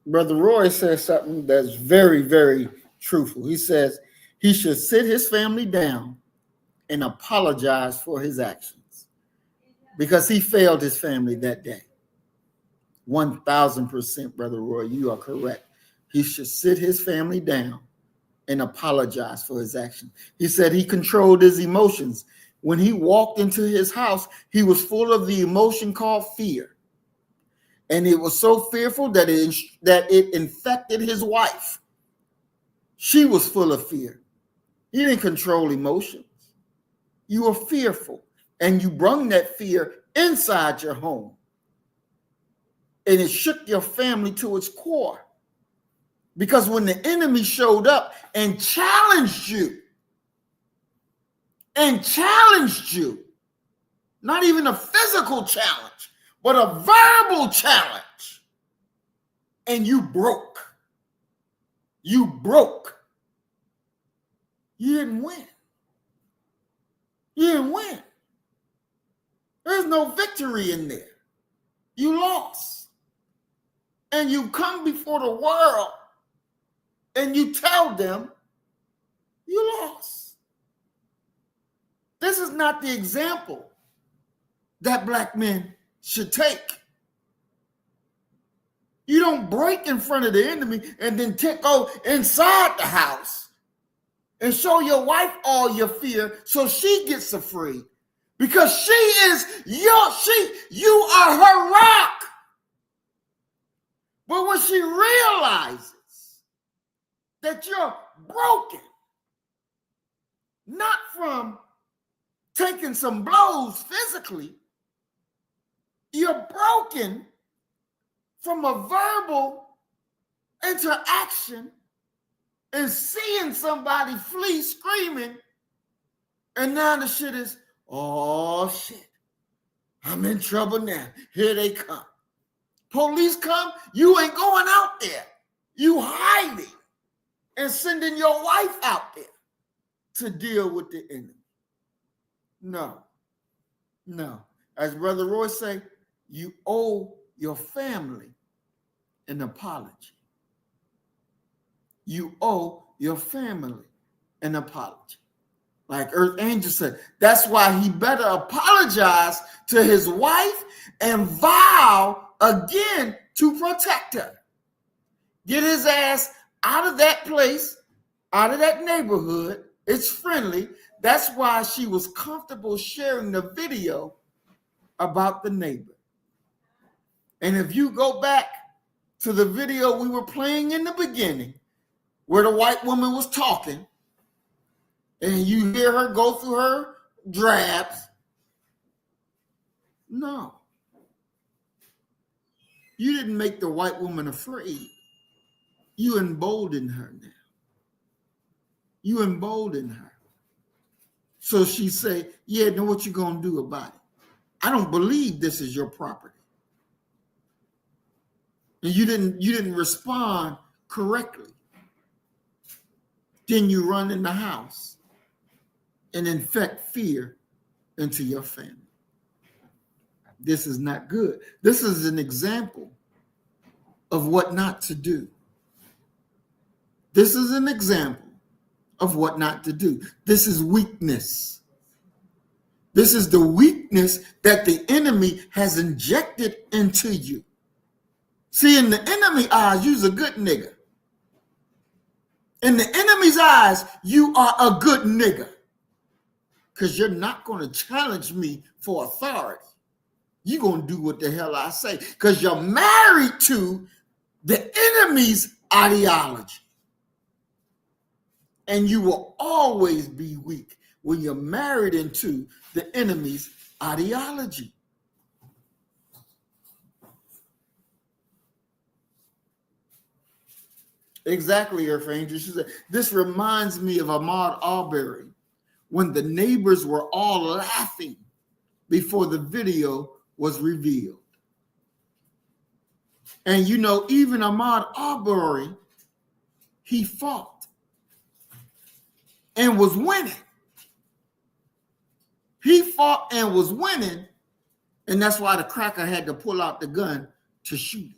Brother Roy says something that's very, very truthful. He says he should sit his family down and apologize for his actions because he failed his family that day. 1,000%, Brother Roy, you are correct. He should sit his family down and apologize for his actions. He said he controlled his emotions. When he walked into his house, he was full of the emotion called fear. And it was so fearful that it infected his wife. She was full of fear. He didn't control emotions. You were fearful, and you brought that fear inside your home. And it shook your family to its core. Because when the enemy showed up and challenged you, not even a physical challenge, but a verbal challenge, and you broke. You didn't win. There's no victory in there. You lost. And you come before the world and you tell them you lost. This is not the example that black men should take. You don't break in front of the enemy and then go inside the house and show your wife all your fear so she gets afraid. Because you are her rock. But when she realizes that you're broken, not from taking some blows physically, you're broken from a verbal interaction and seeing somebody flee screaming, and now the shit is, oh shit, I'm in trouble now. Here they come. Police come, you ain't going out there. You hiding and sending your wife out there to deal with the enemy. No. As Brother Roy say, you owe your family an apology. You owe your family an apology. Like Earth Angel said, that's why he better apologize to his wife and vow again to protect her. Get his ass out of that place, out of that neighborhood. It's friendly. That's why she was comfortable sharing the video about the neighbor. And if you go back to the video we were playing in the beginning, where the white woman was talking, and you hear her go through her drabs, no. You didn't make the white woman afraid. You emboldened her now. You emboldened her. So she say, yeah, know what you gonna do about it? I don't believe this is your property. And you didn't respond correctly. Then you run in the house and infect fear into your family. This is not good. This is an example of what not to do. This is an example of what not to do. This is weakness. This is the weakness that the enemy has injected into you. See, in the enemy eyes, you's a good nigga. In the enemy's eyes, you are a good nigga. Because you're not going to challenge me for authority. You're going to do what the hell I say. Because you're married to the enemy's ideology. And you will always be weak when you're married into the enemy's ideology. Exactly, Earth Angel. She said, this reminds me of Ahmaud Arbery when the neighbors were all laughing before the video was revealed. And you know, even Ahmaud Arbery, he fought and was winning. He fought and was winning, and that's why the cracker had to pull out the gun to shoot him.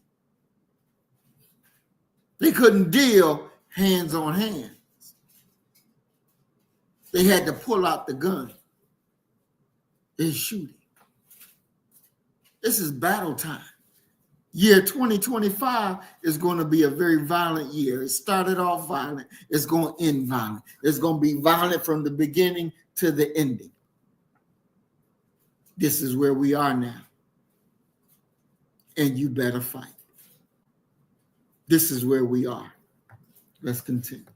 They couldn't deal hands on hands. They had to pull out the gun and shoot him. This is battle time. Year 2025 is going to be a very violent year. It started off violent. It's going to end violent. It's going to be violent from the beginning to the ending. This is where we are now. And you better fight. This is where we are. Let's continue.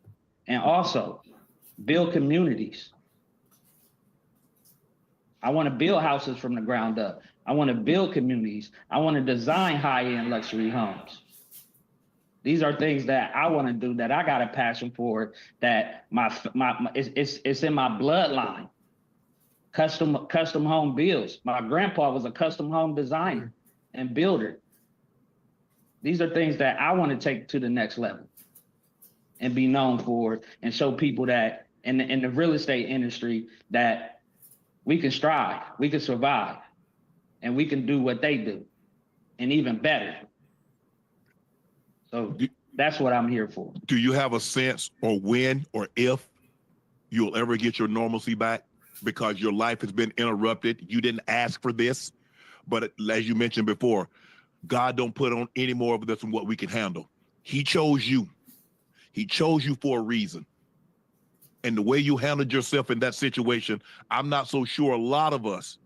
And also, build communities. I want to build houses from the ground up. I want to build communities. I want to design high-end luxury homes. These are things that I want to do, that I got a passion for, that it's in my bloodline. Custom home builds. My grandpa was a custom home designer and builder. These are things that I want to take to the next level and be known for, and show people that in the real estate industry that we can strive, we can survive, and we can do what they do, and even better. So that's what I'm here for. Do you have a sense or when or if you'll ever get your normalcy back? Because your life has been interrupted. You didn't ask for this, but as you mentioned before, God don't put on any more of this than what we can handle. He chose you. He chose you for a reason. And the way you handled yourself in that situation, I'm not so sure a lot of us,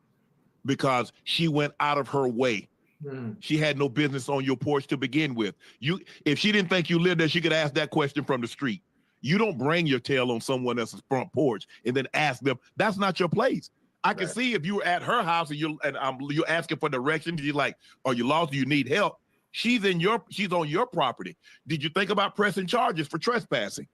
because she went out of her way. She had no business on your porch to begin with. If she didn't think you lived there, she could ask that question from the street. You don't bring your tail on someone else's front porch and then ask them. That's not your place. I can see if you were at her house and you're asking for directions. You're like, "Are you lost? Do you need help?" She's on your property. Did you think about pressing charges for trespassing?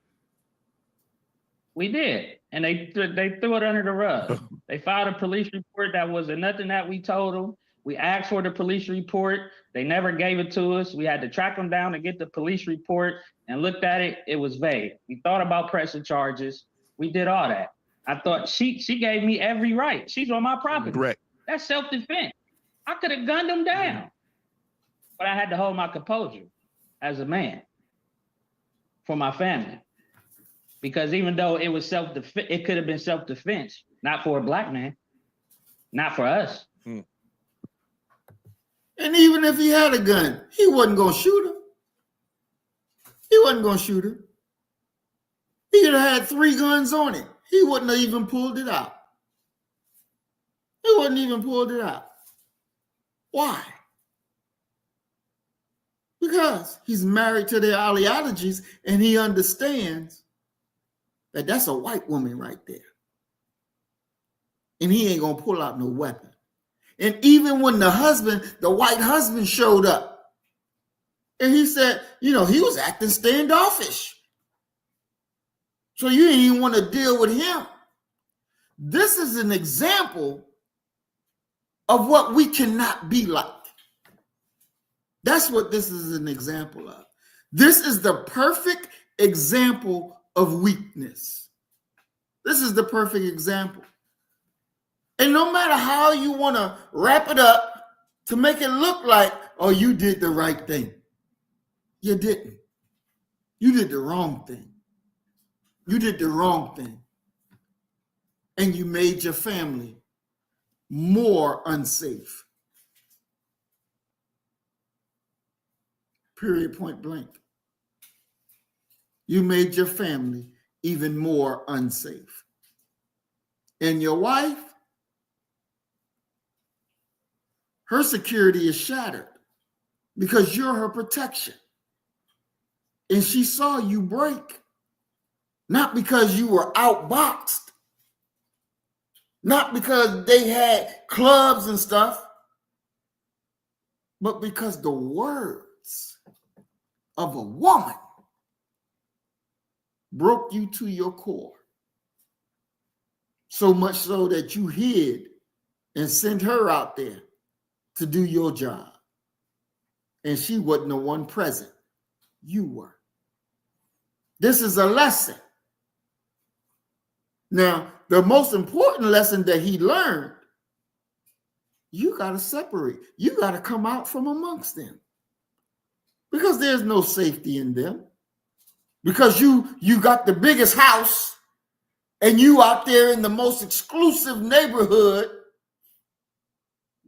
We did, and they threw it under the rug. They filed a police report that wasn't nothing that we told them. We asked for the police report. They never gave it to us. We had to track them down to get the police report, and looked at it. It was vague. We thought about pressing charges. We did all that. I thought she gave me every right. She's on my property. Correct. That's self-defense. I could have gunned them down, but I had to hold my composure as a man for my family. Because even though it was self-defense, it could have been self-defense, not for a black man, not for us. And even if he had a gun, he wasn't going to shoot her. He wasn't going to shoot her. He could have had 3 guns on it. He wouldn't have even pulled it out. He wouldn't even pulled it out. Why? Because he's married to their ideologies and he understands that that's a white woman right there. And he ain't going to pull out no weapon. And even when the white husband showed up, and he said, he was acting standoffish. So you didn't even want to deal with him. This is an example of what we cannot be like. That's what this is an example of. This is the perfect example of weakness. This is the perfect example. And no matter how you want to wrap it up to make it look like, oh, you did the right thing. You didn't. You did the wrong thing. You did the wrong thing. And you made your family more unsafe. Period, point blank. You made your family even more unsafe. And your wife, her security is shattered because you're her protection. And she saw you break, not because you were outboxed, not because they had clubs and stuff, but because the words of a woman broke you to your core. So much so that you hid and sent her out there to do your job. And she wasn't the one present. You were. This is a lesson. Now, the most important lesson that he learned, you got to separate. You got to come out from amongst them. Because there's no safety in them. Because you got the biggest house and you out there in the most exclusive neighborhood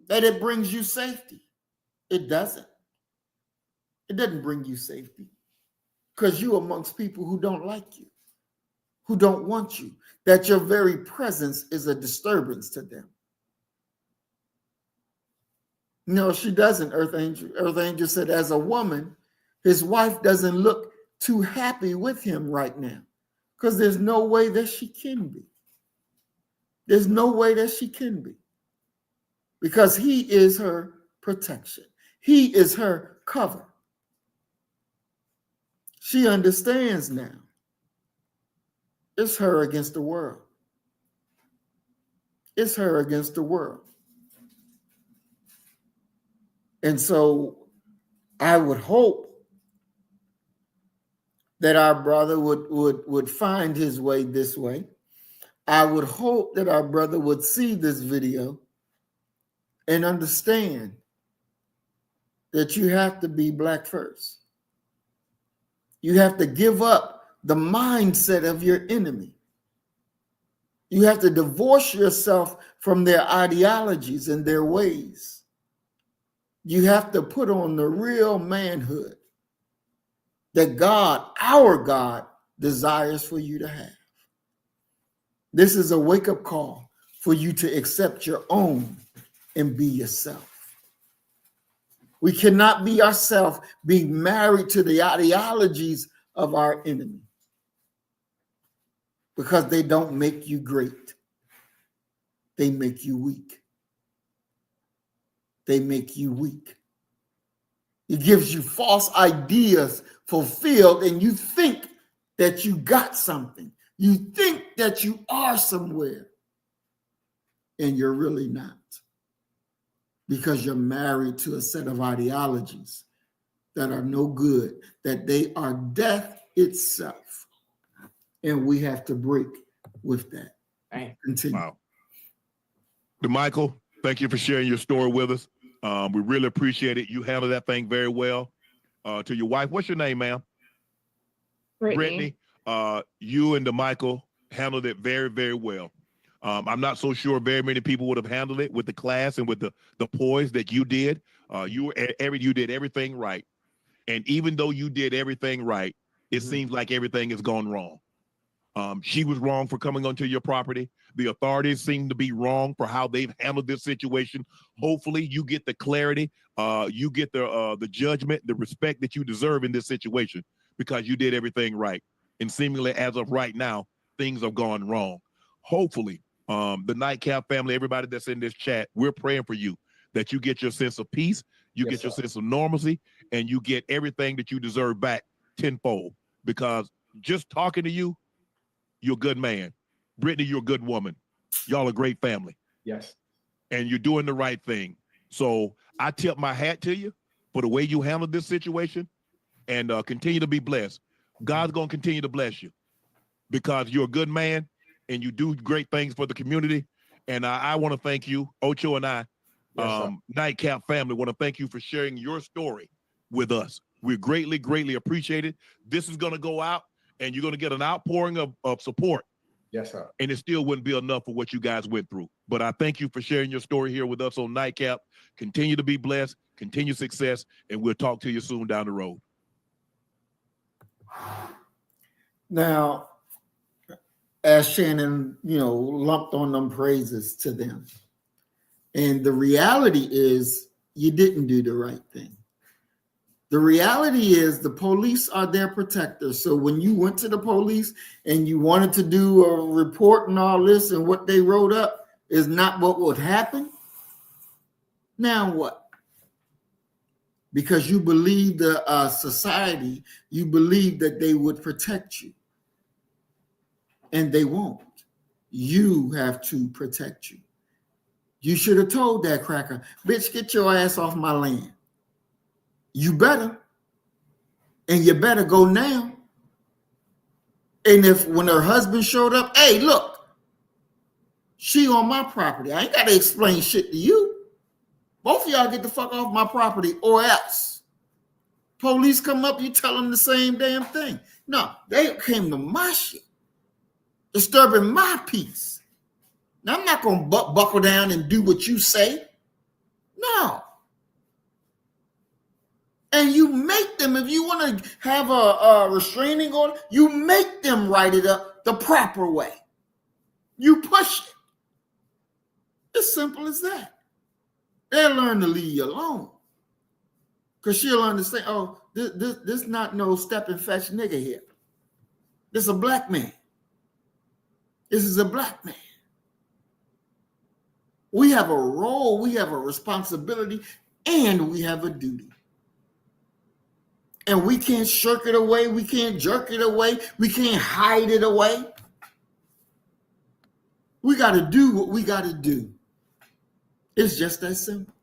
that it brings you safety. It doesn't. It doesn't bring you safety because you're amongst people who don't like you, who don't want you, that your very presence is a disturbance to them. No, she doesn't, Earth Angel. Earth Angel said, as a woman, his wife doesn't look too happy with him right now because there's no way that she can be. There's no way that she can be because he is her protection. He is her cover. She understands now. It's her against the world. It's her against the world. And so I would hope that our brother would find his way this way. I would hope that our brother would see this video and understand that you have to be black first. You have to give up the mindset of your enemy. You have to divorce yourself from their ideologies and their ways. You have to put on the real manhood that God, our God, desires for you to have. This is a wake-up call for you to accept your own and be yourself. We cannot be ourselves being married to the ideologies of our enemy because they don't make you great. They make you weak. They make you weak. It gives you false ideas fulfilled, and you think that you got something. You think that you are somewhere, and you're really not. Because you're married to a set of ideologies that are no good, that they are death itself. And we have to break with that. Continue. Wow. DeMichael, thank you for sharing your story with us. We really appreciate it. You handled that thing very well. To your wife, what's your name, ma'am? Brittany. You and DeMichael handled it very, very well. I'm not so sure very many people would have handled it with the class and with the poise that you did. You did everything right. And even though you did everything right, it seems like everything has gone wrong. She was wrong for coming onto your property. The authorities seem to be wrong for how they've handled this situation. Hopefully you get the clarity, you get the judgment, the respect that you deserve in this situation because you did everything right. And seemingly as of right now, things have gone wrong. Hopefully, the Nightcap family, everybody that's in this chat, we're praying for you that you get your sense of peace, you get your sense of normalcy, and you get everything that you deserve back tenfold. Because just talking to you, you're a good man. Brittany, you're a good woman. Y'all a great family. Yes. And you're doing the right thing. So I tip my hat to you for the way you handled this situation, and continue to be blessed. God's going to continue to bless you because you're a good man and you do great things for the community. And I want to thank you, Ocho and I, Nightcap family, want to thank you for sharing your story with us. We greatly, greatly appreciate it. This is going to go out and you're going to get an outpouring of support. Yes, sir. And it still wouldn't be enough for what you guys went through. But I thank you for sharing your story here with us on Nightcap. Continue to be blessed, continue success, and we'll talk to you soon down the road. Now, as Shannon, lumped on them praises to them. And the reality is you didn't do the right thing. The reality is the police are their protectors. So when you went to the police and you wanted to do a report and all this, and what they wrote up is not what would happen, now what? Because you believe the society, you believe that they would protect you. And they won't. You have to protect you. You should have told that cracker, bitch, get your ass off my land. You better. And you better go now. And if when her husband showed up, hey, look, she on my property. I ain't got to explain shit to you. Both of y'all get the fuck off my property or else. Police come up, you tell them the same damn thing. No, they came to my shit, disturbing my peace. Now, I'm not going to buckle down and do what you say. No. And you make them, if you want to have a restraining order, you make them write it up the proper way. You push it. As simple as that. They'll learn to leave you alone. Because she'll understand, oh, this not no step and fetch nigga here. This is a black man. This is a black man. We have a role, we have a responsibility, and we have a duty. And we can't shirk it away. We can't jerk it away. We can't hide it away. We got to do what we got to do. It's just that simple.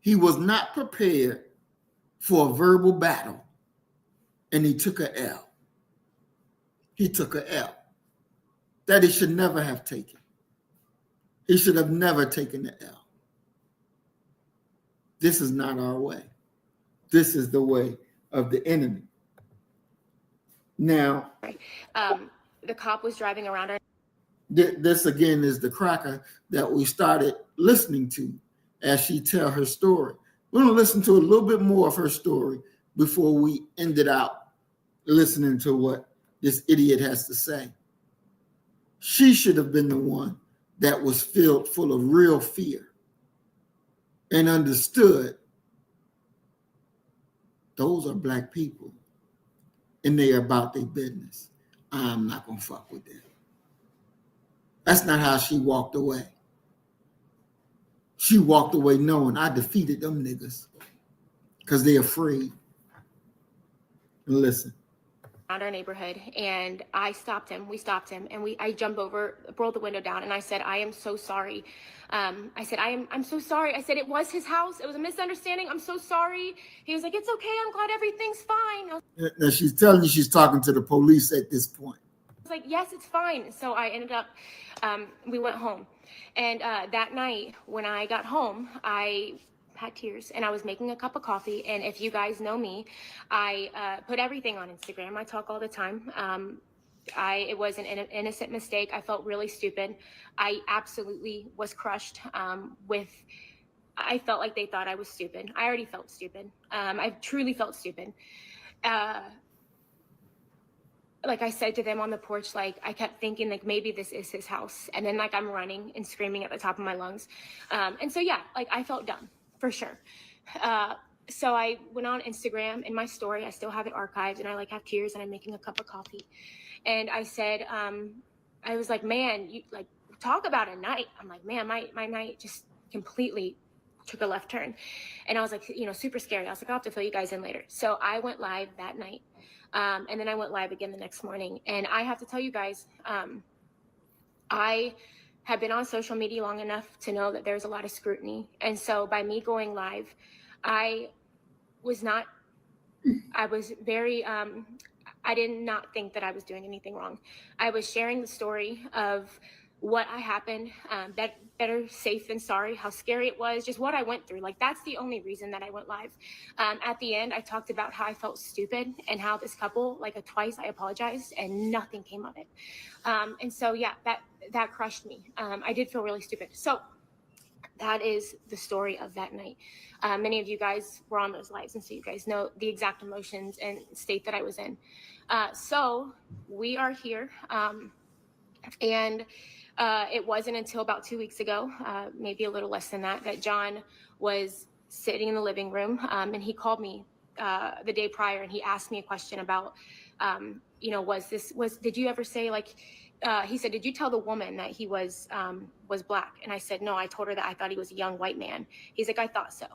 He was not prepared for a verbal battle, and he took a L. He took a L that he should never have taken. He should have never taken the L. This is not our way. This is the way of the enemy. Now, the cop was driving around our. This again is the cracker that we started listening to as she tell her story. We're going to listen to a little bit more of her story before we ended out listening to what this idiot has to say. She should have been the one that was filled full of real fear and understood those are black people and they are about their business. I'm not going to fuck with them. That's not how she walked away. She walked away knowing I defeated them niggas because they're afraid. Listen. Around our neighborhood, and I stopped him. We stopped him, and I jumped over, rolled the window down, and I said, "I am so sorry." I said, I'm so sorry. I said, it was his house. It was a misunderstanding. I'm so sorry. He was like, "It's okay. I'm glad everything's fine." Now she's telling you she's talking to the police at this point. I was like, "Yes, it's fine." So I ended up, we went home, and that night when I got home, I had tears, and I was making a cup of coffee. And if you guys know me, I put everything on Instagram. I talk all the time. It was an innocent mistake. I felt really stupid. I absolutely was crushed I felt like they thought I was stupid. I already felt stupid. I truly felt stupid. Like I said to them on the porch, like I kept thinking like maybe this is his house. And then like I'm running and screaming at the top of my lungs. And so, yeah, like I felt dumb for sure. So I went on Instagram in my story. I still have it archived, and I like have tears, and I'm making a cup of coffee. And I said, I was like, man, you like talk about a night. I'm like, man, my night just completely took a left turn. And I was like, super scary. I was like, I'll have to fill you guys in later. So I went live that night. And then I went live again the next morning. And I have to tell you guys, I have been on social media long enough to know that there's a lot of scrutiny. And so by me going live, I was very, I did not think that I was doing anything wrong. I was sharing the story of what happened, better safe than sorry, how scary it was, just what I went through. Like, that's the only reason that I went live. At the end, I talked about how I felt stupid and how this couple, like twice I apologized and nothing came of it. And so, yeah, that crushed me. I did feel really stupid. So That is the story of that night. Many of you guys were on those lives, and so you guys know the exact emotions and state that I was in. So we are here, and it wasn't until about 2 weeks ago, maybe a little less than that, that John was sitting in the living room, and he called me the day prior, and he asked me a question about, did you ever say, like, he said, did you tell the woman that he was black? And I said, no, I told her that I thought he was a young white man. He's like, I thought so.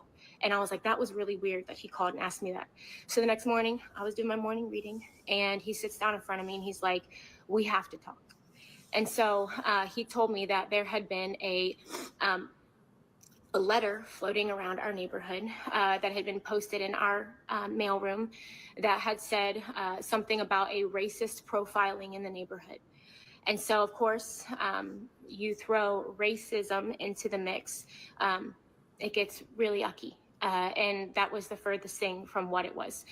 And I was like, that was really weird that he called and asked me that. So the next morning, I was doing my morning reading, and he sits down in front of me, and he's like, we have to talk. And so he told me that there had been a letter floating around our neighborhood that had been posted in our mailroom that had said something about a racist profiling in the neighborhood. And so, of course, you throw racism into the mix, it gets really yucky. And that was the furthest thing from what it was,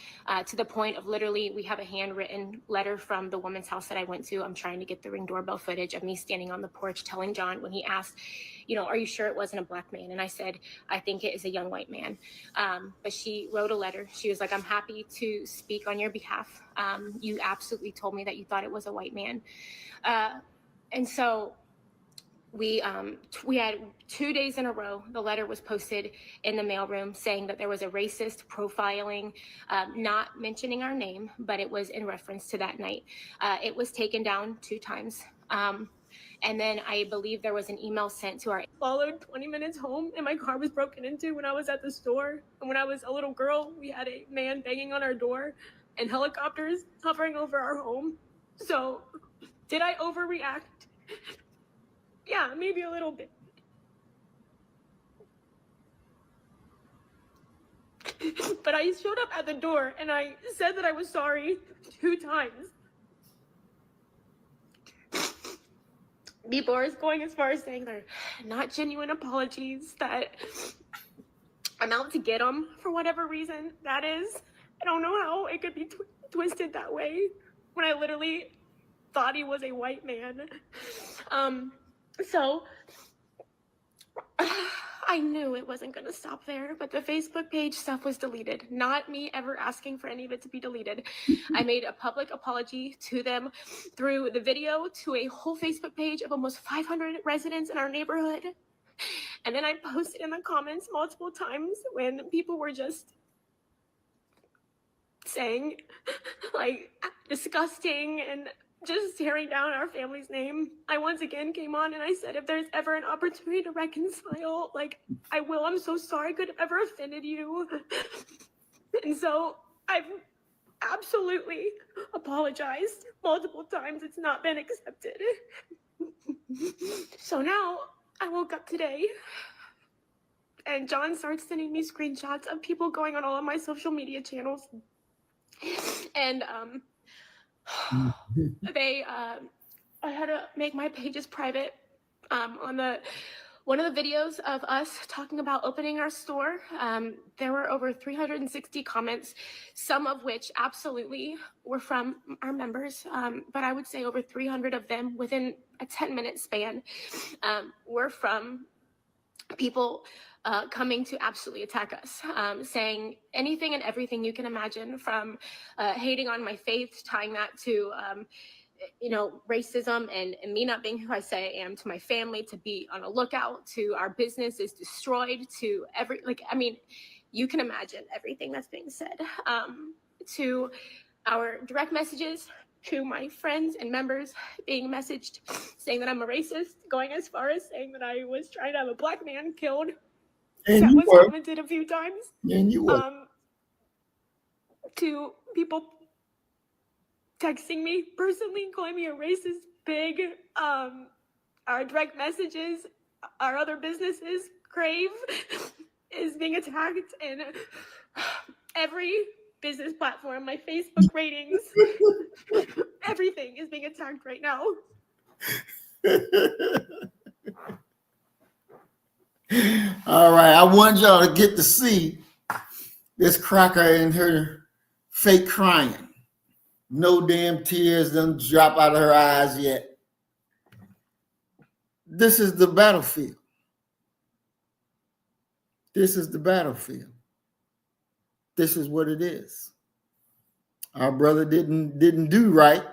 to the point of literally, we have a handwritten letter from the woman's house that I went to. I'm trying to get the Ring doorbell footage of me standing on the porch telling John when he asked, are you sure it wasn't a black man? And I said, I think it is a young white man. But she wrote a letter. She was like, I'm happy to speak on your behalf. You absolutely told me that you thought it was a white man. And so we had 2 days in a row, the letter was posted in the mailroom saying that there was a racist profiling, not mentioning our name, but it was in reference to that night. It was taken down 2 times. And then I believe there was an email sent to our followed 20 minutes home, and my car was broken into when I was at the store. And when I was a little girl, we had a man banging on our door and helicopters hovering over our home. So did I overreact? Yeah, maybe a little bit. But I showed up at the door and I said that I was sorry 2 times. People are going as far as saying they're not genuine apologies, that I'm out to get them for whatever reason that is. I don't know how it could be twisted that way when I literally thought he was a white man. So I knew it wasn't going to stop there, but the Facebook page stuff was deleted. Not me ever asking for any of it to be deleted. I made a public apology to them through the video to a whole Facebook page of almost 500 residents in our neighborhood. And then I posted in the comments multiple times when people were just saying, like, disgusting and just tearing down our family's name. I once again came on and I said, if there's ever an opportunity to reconcile, like, I will. I'm so sorry I could have ever offended you. And so I've absolutely apologized multiple times. It's not been accepted. So now I woke up today and John starts sending me screenshots of people going on all of my social media channels. And I had to make my pages private. On one of the videos of us talking about opening our store, there were over 360 comments, some of which absolutely were from our members, but I would say over 300 of them within a 10-minute span were from people coming to absolutely attack us, saying anything and everything you can imagine, from hating on my faith, tying that to racism and me not being who I say I am, to my family, to be on a lookout, to our business is destroyed, to you can imagine everything that's being said, to our direct messages to my friends and members being messaged saying that I'm a racist, going as far as saying that I was trying to have a black man killed. And that was commented a few times. And you were. To people texting me personally, calling me a racist pig. Our direct messages, our other businesses, Crave, is being attacked, and every business platform, my Facebook ratings, everything is being attacked right now. All right, I want y'all to get to see this cracker in her fake crying. No damn tears done drop out of her eyes yet. This is the battlefield. This is the battlefield. This is what it is. Our brother didn't do right,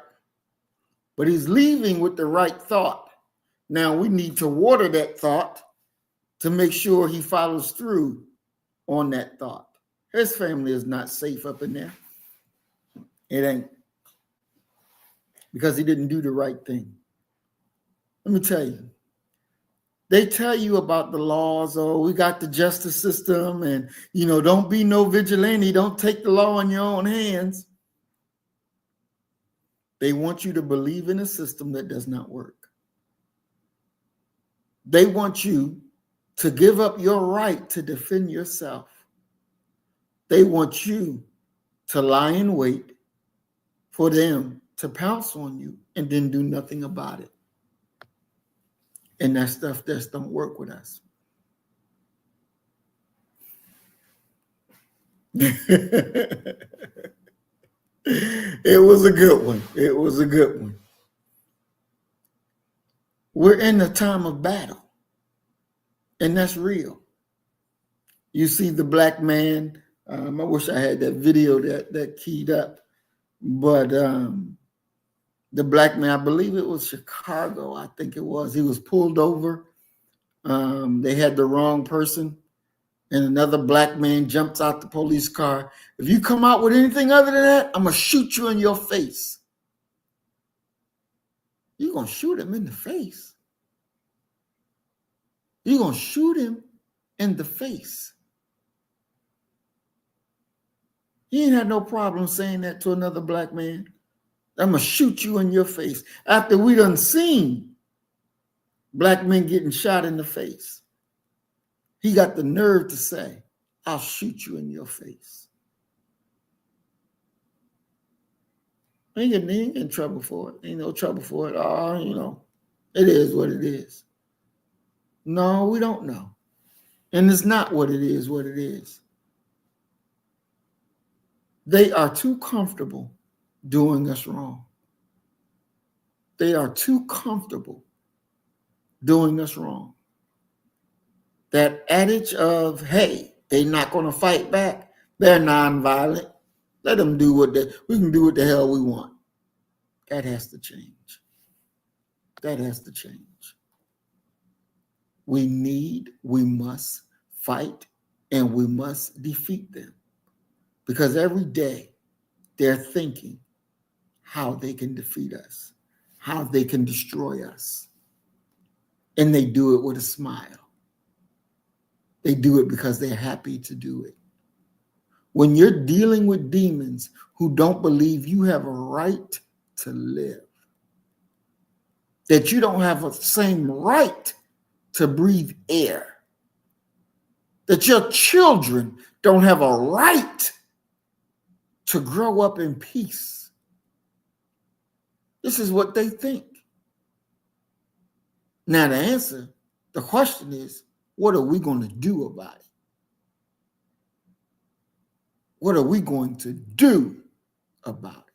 but he's leaving with the right thought. Now we need to water that thought to make sure he follows through on that thought. His family is not safe up in there. It ain't. Because he didn't do the right thing. Let me tell you. They tell you about the laws. Oh, we got the justice system, and don't be no vigilante. Don't take the law in your own hands. They want you to believe in a system that does not work. They want you to give up your right to defend yourself. They want you to lie in wait for them to pounce on you and then do nothing about it. And that stuff just don't work with us. It was a good one. It was a good one. We're in a time of battle, and that's real. You see the black man. I wish I had that video that keyed up, but the black man, I believe it was Chicago, I think it was. He was pulled over. They had the wrong person, and another black man jumps out the police car. If you come out with anything other than that, I'm going to shoot you in your face. You're going to shoot him in the face. You're going to shoot him in the face. He ain't had no problem saying that to another black man. I'm going to shoot you in your face. After we done seen black men getting shot in the face, he got the nerve to say, I'll shoot you in your face. He ain't getting in trouble for it. Ain't no trouble for it. It is what it is. No, we don't know. And it's not what it is. They are too comfortable doing us wrong. They are too comfortable doing us wrong. That adage of, hey, they're not going to fight back. They're nonviolent. Let them do we can do what the hell we want. That has to change. That has to change. We must fight, and we must defeat them. Because every day they're thinking how they can defeat us, how they can destroy us. And they do it with a smile. They do it because they're happy to do it. When you're dealing with demons who don't believe you have a right to live, that you don't have the same right to breathe air, that your children don't have a right to grow up in peace. This is what they think. Now the question is, what are we going to do about it? What are we going to do about it?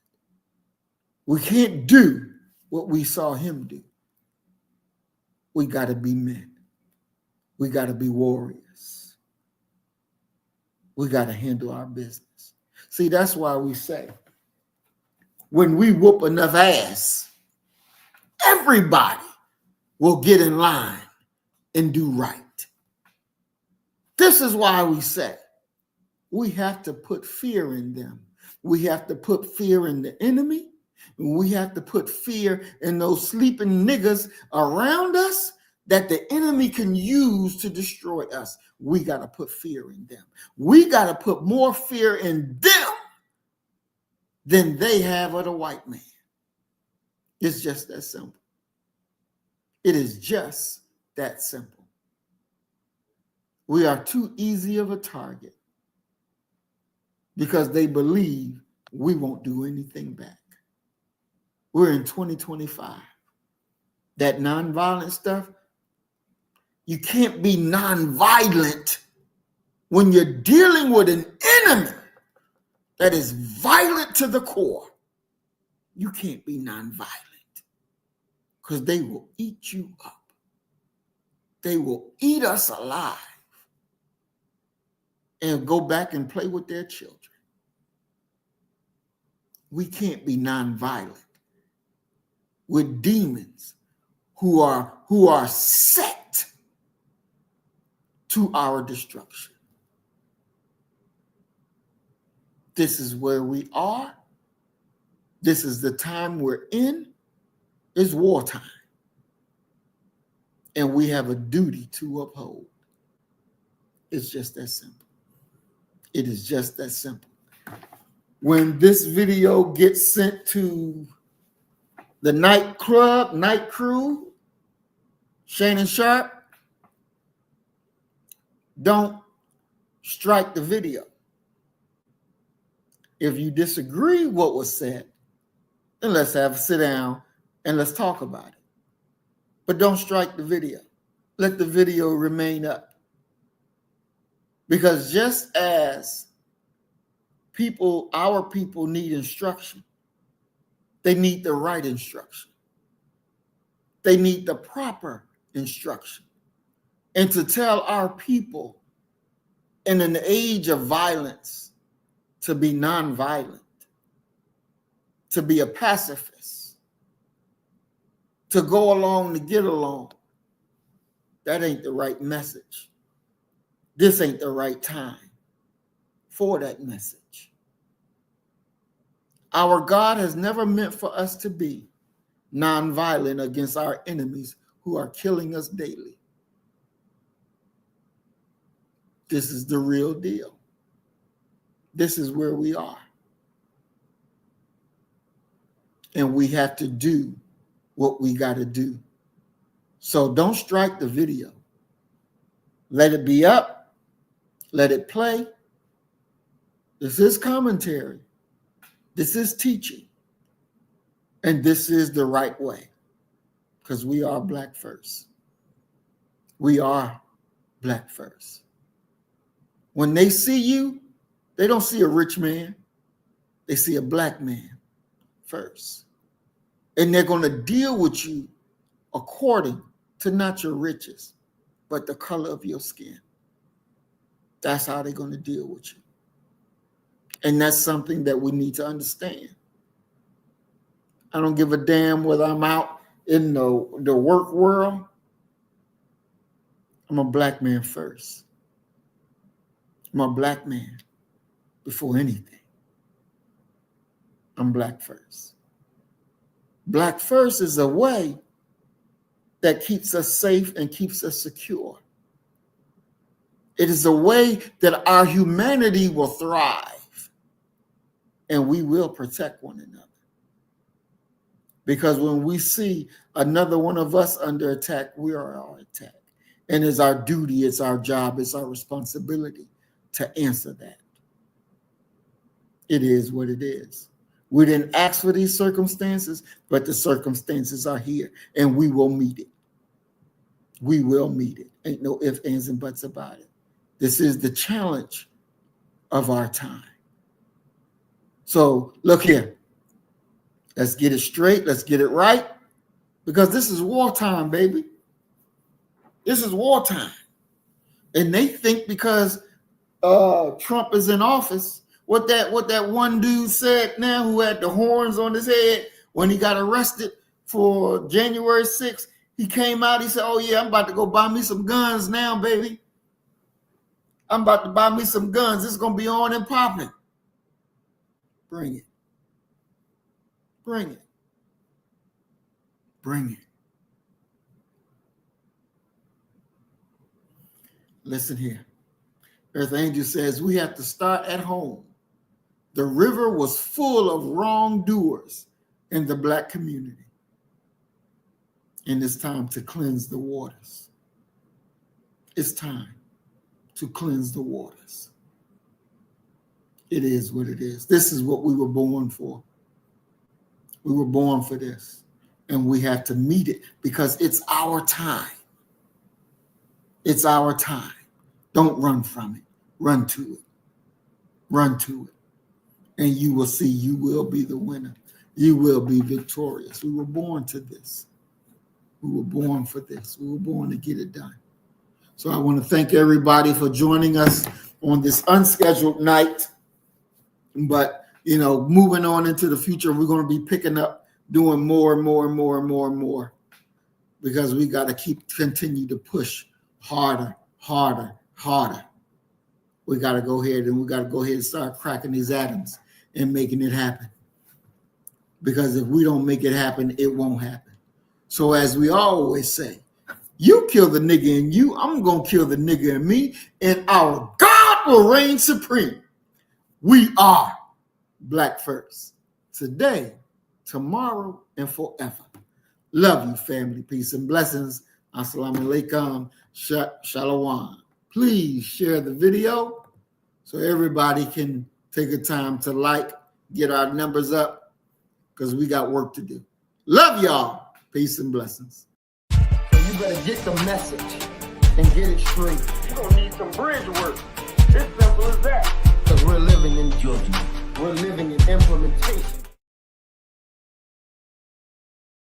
We can't do what we saw him do. We got to be men. We got to be warriors. We got to handle our business. See, that's why we say, when we whoop enough ass, everybody will get in line and do right. This is why we say we have to put fear in them. We have to put fear in the enemy. We have to put fear in those sleeping niggas around us that the enemy can use to destroy us. We got to put fear in them. We got to put more fear in them than they have of the white man. It's just that simple. It is just that simple. We are too easy of a target because they believe we won't do anything back. We're in 2025. That nonviolent stuff, you can't be nonviolent when you're dealing with an enemy that is violent to the core. You can't be nonviolent because they will eat you up. They will eat us alive. and go back and play with their children. We can't be nonviolent with demons who are set to our destruction. This is where we are. This is the time we're in. It's wartime. And we have a duty to uphold. It's just that simple. It is just that simple. When this video gets sent to the night crew, Shannon Sharp, don't strike the video. If you disagree with what was said, then let's have a sit down and let's talk about it. But don't strike the video. Let the video remain up. Because just as our people need instruction, they need the right instruction. They need the proper instruction. And to tell our people in an age of violence to be nonviolent, to be a pacifist, to go along to get along, that ain't the right message. This ain't the right time for that message. Our God has never meant for us to be nonviolent against our enemies who are killing us daily. This is the real deal. This is where we are. And we have to do what we got to do. So don't strike the video. Let it be up. Let it play. This is commentary. This is teaching. And this is the right way. Because we are Black first. We are Black first. When they see you, they don't see a rich man. They see a Black man first. And they're going to deal with you according to not your riches, but the color of your skin. That's how they're going to deal with you. And that's something that we need to understand. I don't give a damn whether I'm out in the work world. I'm a Black man first. I'm a Black man before anything. I'm Black first. Black first is a way that keeps us safe and keeps us secure. It is a way that our humanity will thrive and we will protect one another. Because when we see another one of us under attack, we are all attacked. And it's our duty, it's our job, it's our responsibility to answer that. It is what it is. We didn't ask for these circumstances, but the circumstances are here and we will meet it. We will meet it. Ain't no ifs, ands, and buts about it. This is the challenge of our time. So look here. Let's get it straight. Let's get it right. Because this is wartime, baby. This is wartime. And they think because Trump is in office, what that one dude said now who had the horns on his head when he got arrested for January 6th, he came out, he said, oh yeah, I'm about to go buy me some guns now, baby. I'm about to buy me some guns. It's going to be on and popping. Bring it. Bring it. Bring it. Listen here. Earth Angel says we have to start at home. The river was full of wrongdoers in the Black community. And it's time to cleanse the waters. It's time to cleanse the waters. It is what it is. This is what we were born for. We were born for this. And we have to meet it because it's our time. It's our time. Don't run from it. Run to it. Run to it. And you will see you will be the winner. You will be victorious. We were born to this. We were born for this. We were born to get it done. So I want to thank everybody for joining us on this unscheduled night. But, you know, moving on into the future, we're going to be picking up, doing more and more and more and more and more, because we got to continue to push harder, harder, harder. We got to go ahead and start cracking these atoms and making it happen. Because if we don't make it happen, it won't happen. So as we always say, you kill the nigga in you, I'm going to kill the nigga in me, and our God will reign supreme. We are Black first. Today, tomorrow, and forever. Love you, family. Peace and blessings. Assalamu alaikum. Shalom. Please share the video so everybody can take a time to like, get our numbers up, because we got work to do. Love y'all. Peace and blessings. So you better get the message and get it straight. You're going to need some bridge work. It's simple as that. Because we're living in judgment. We're living in implementation.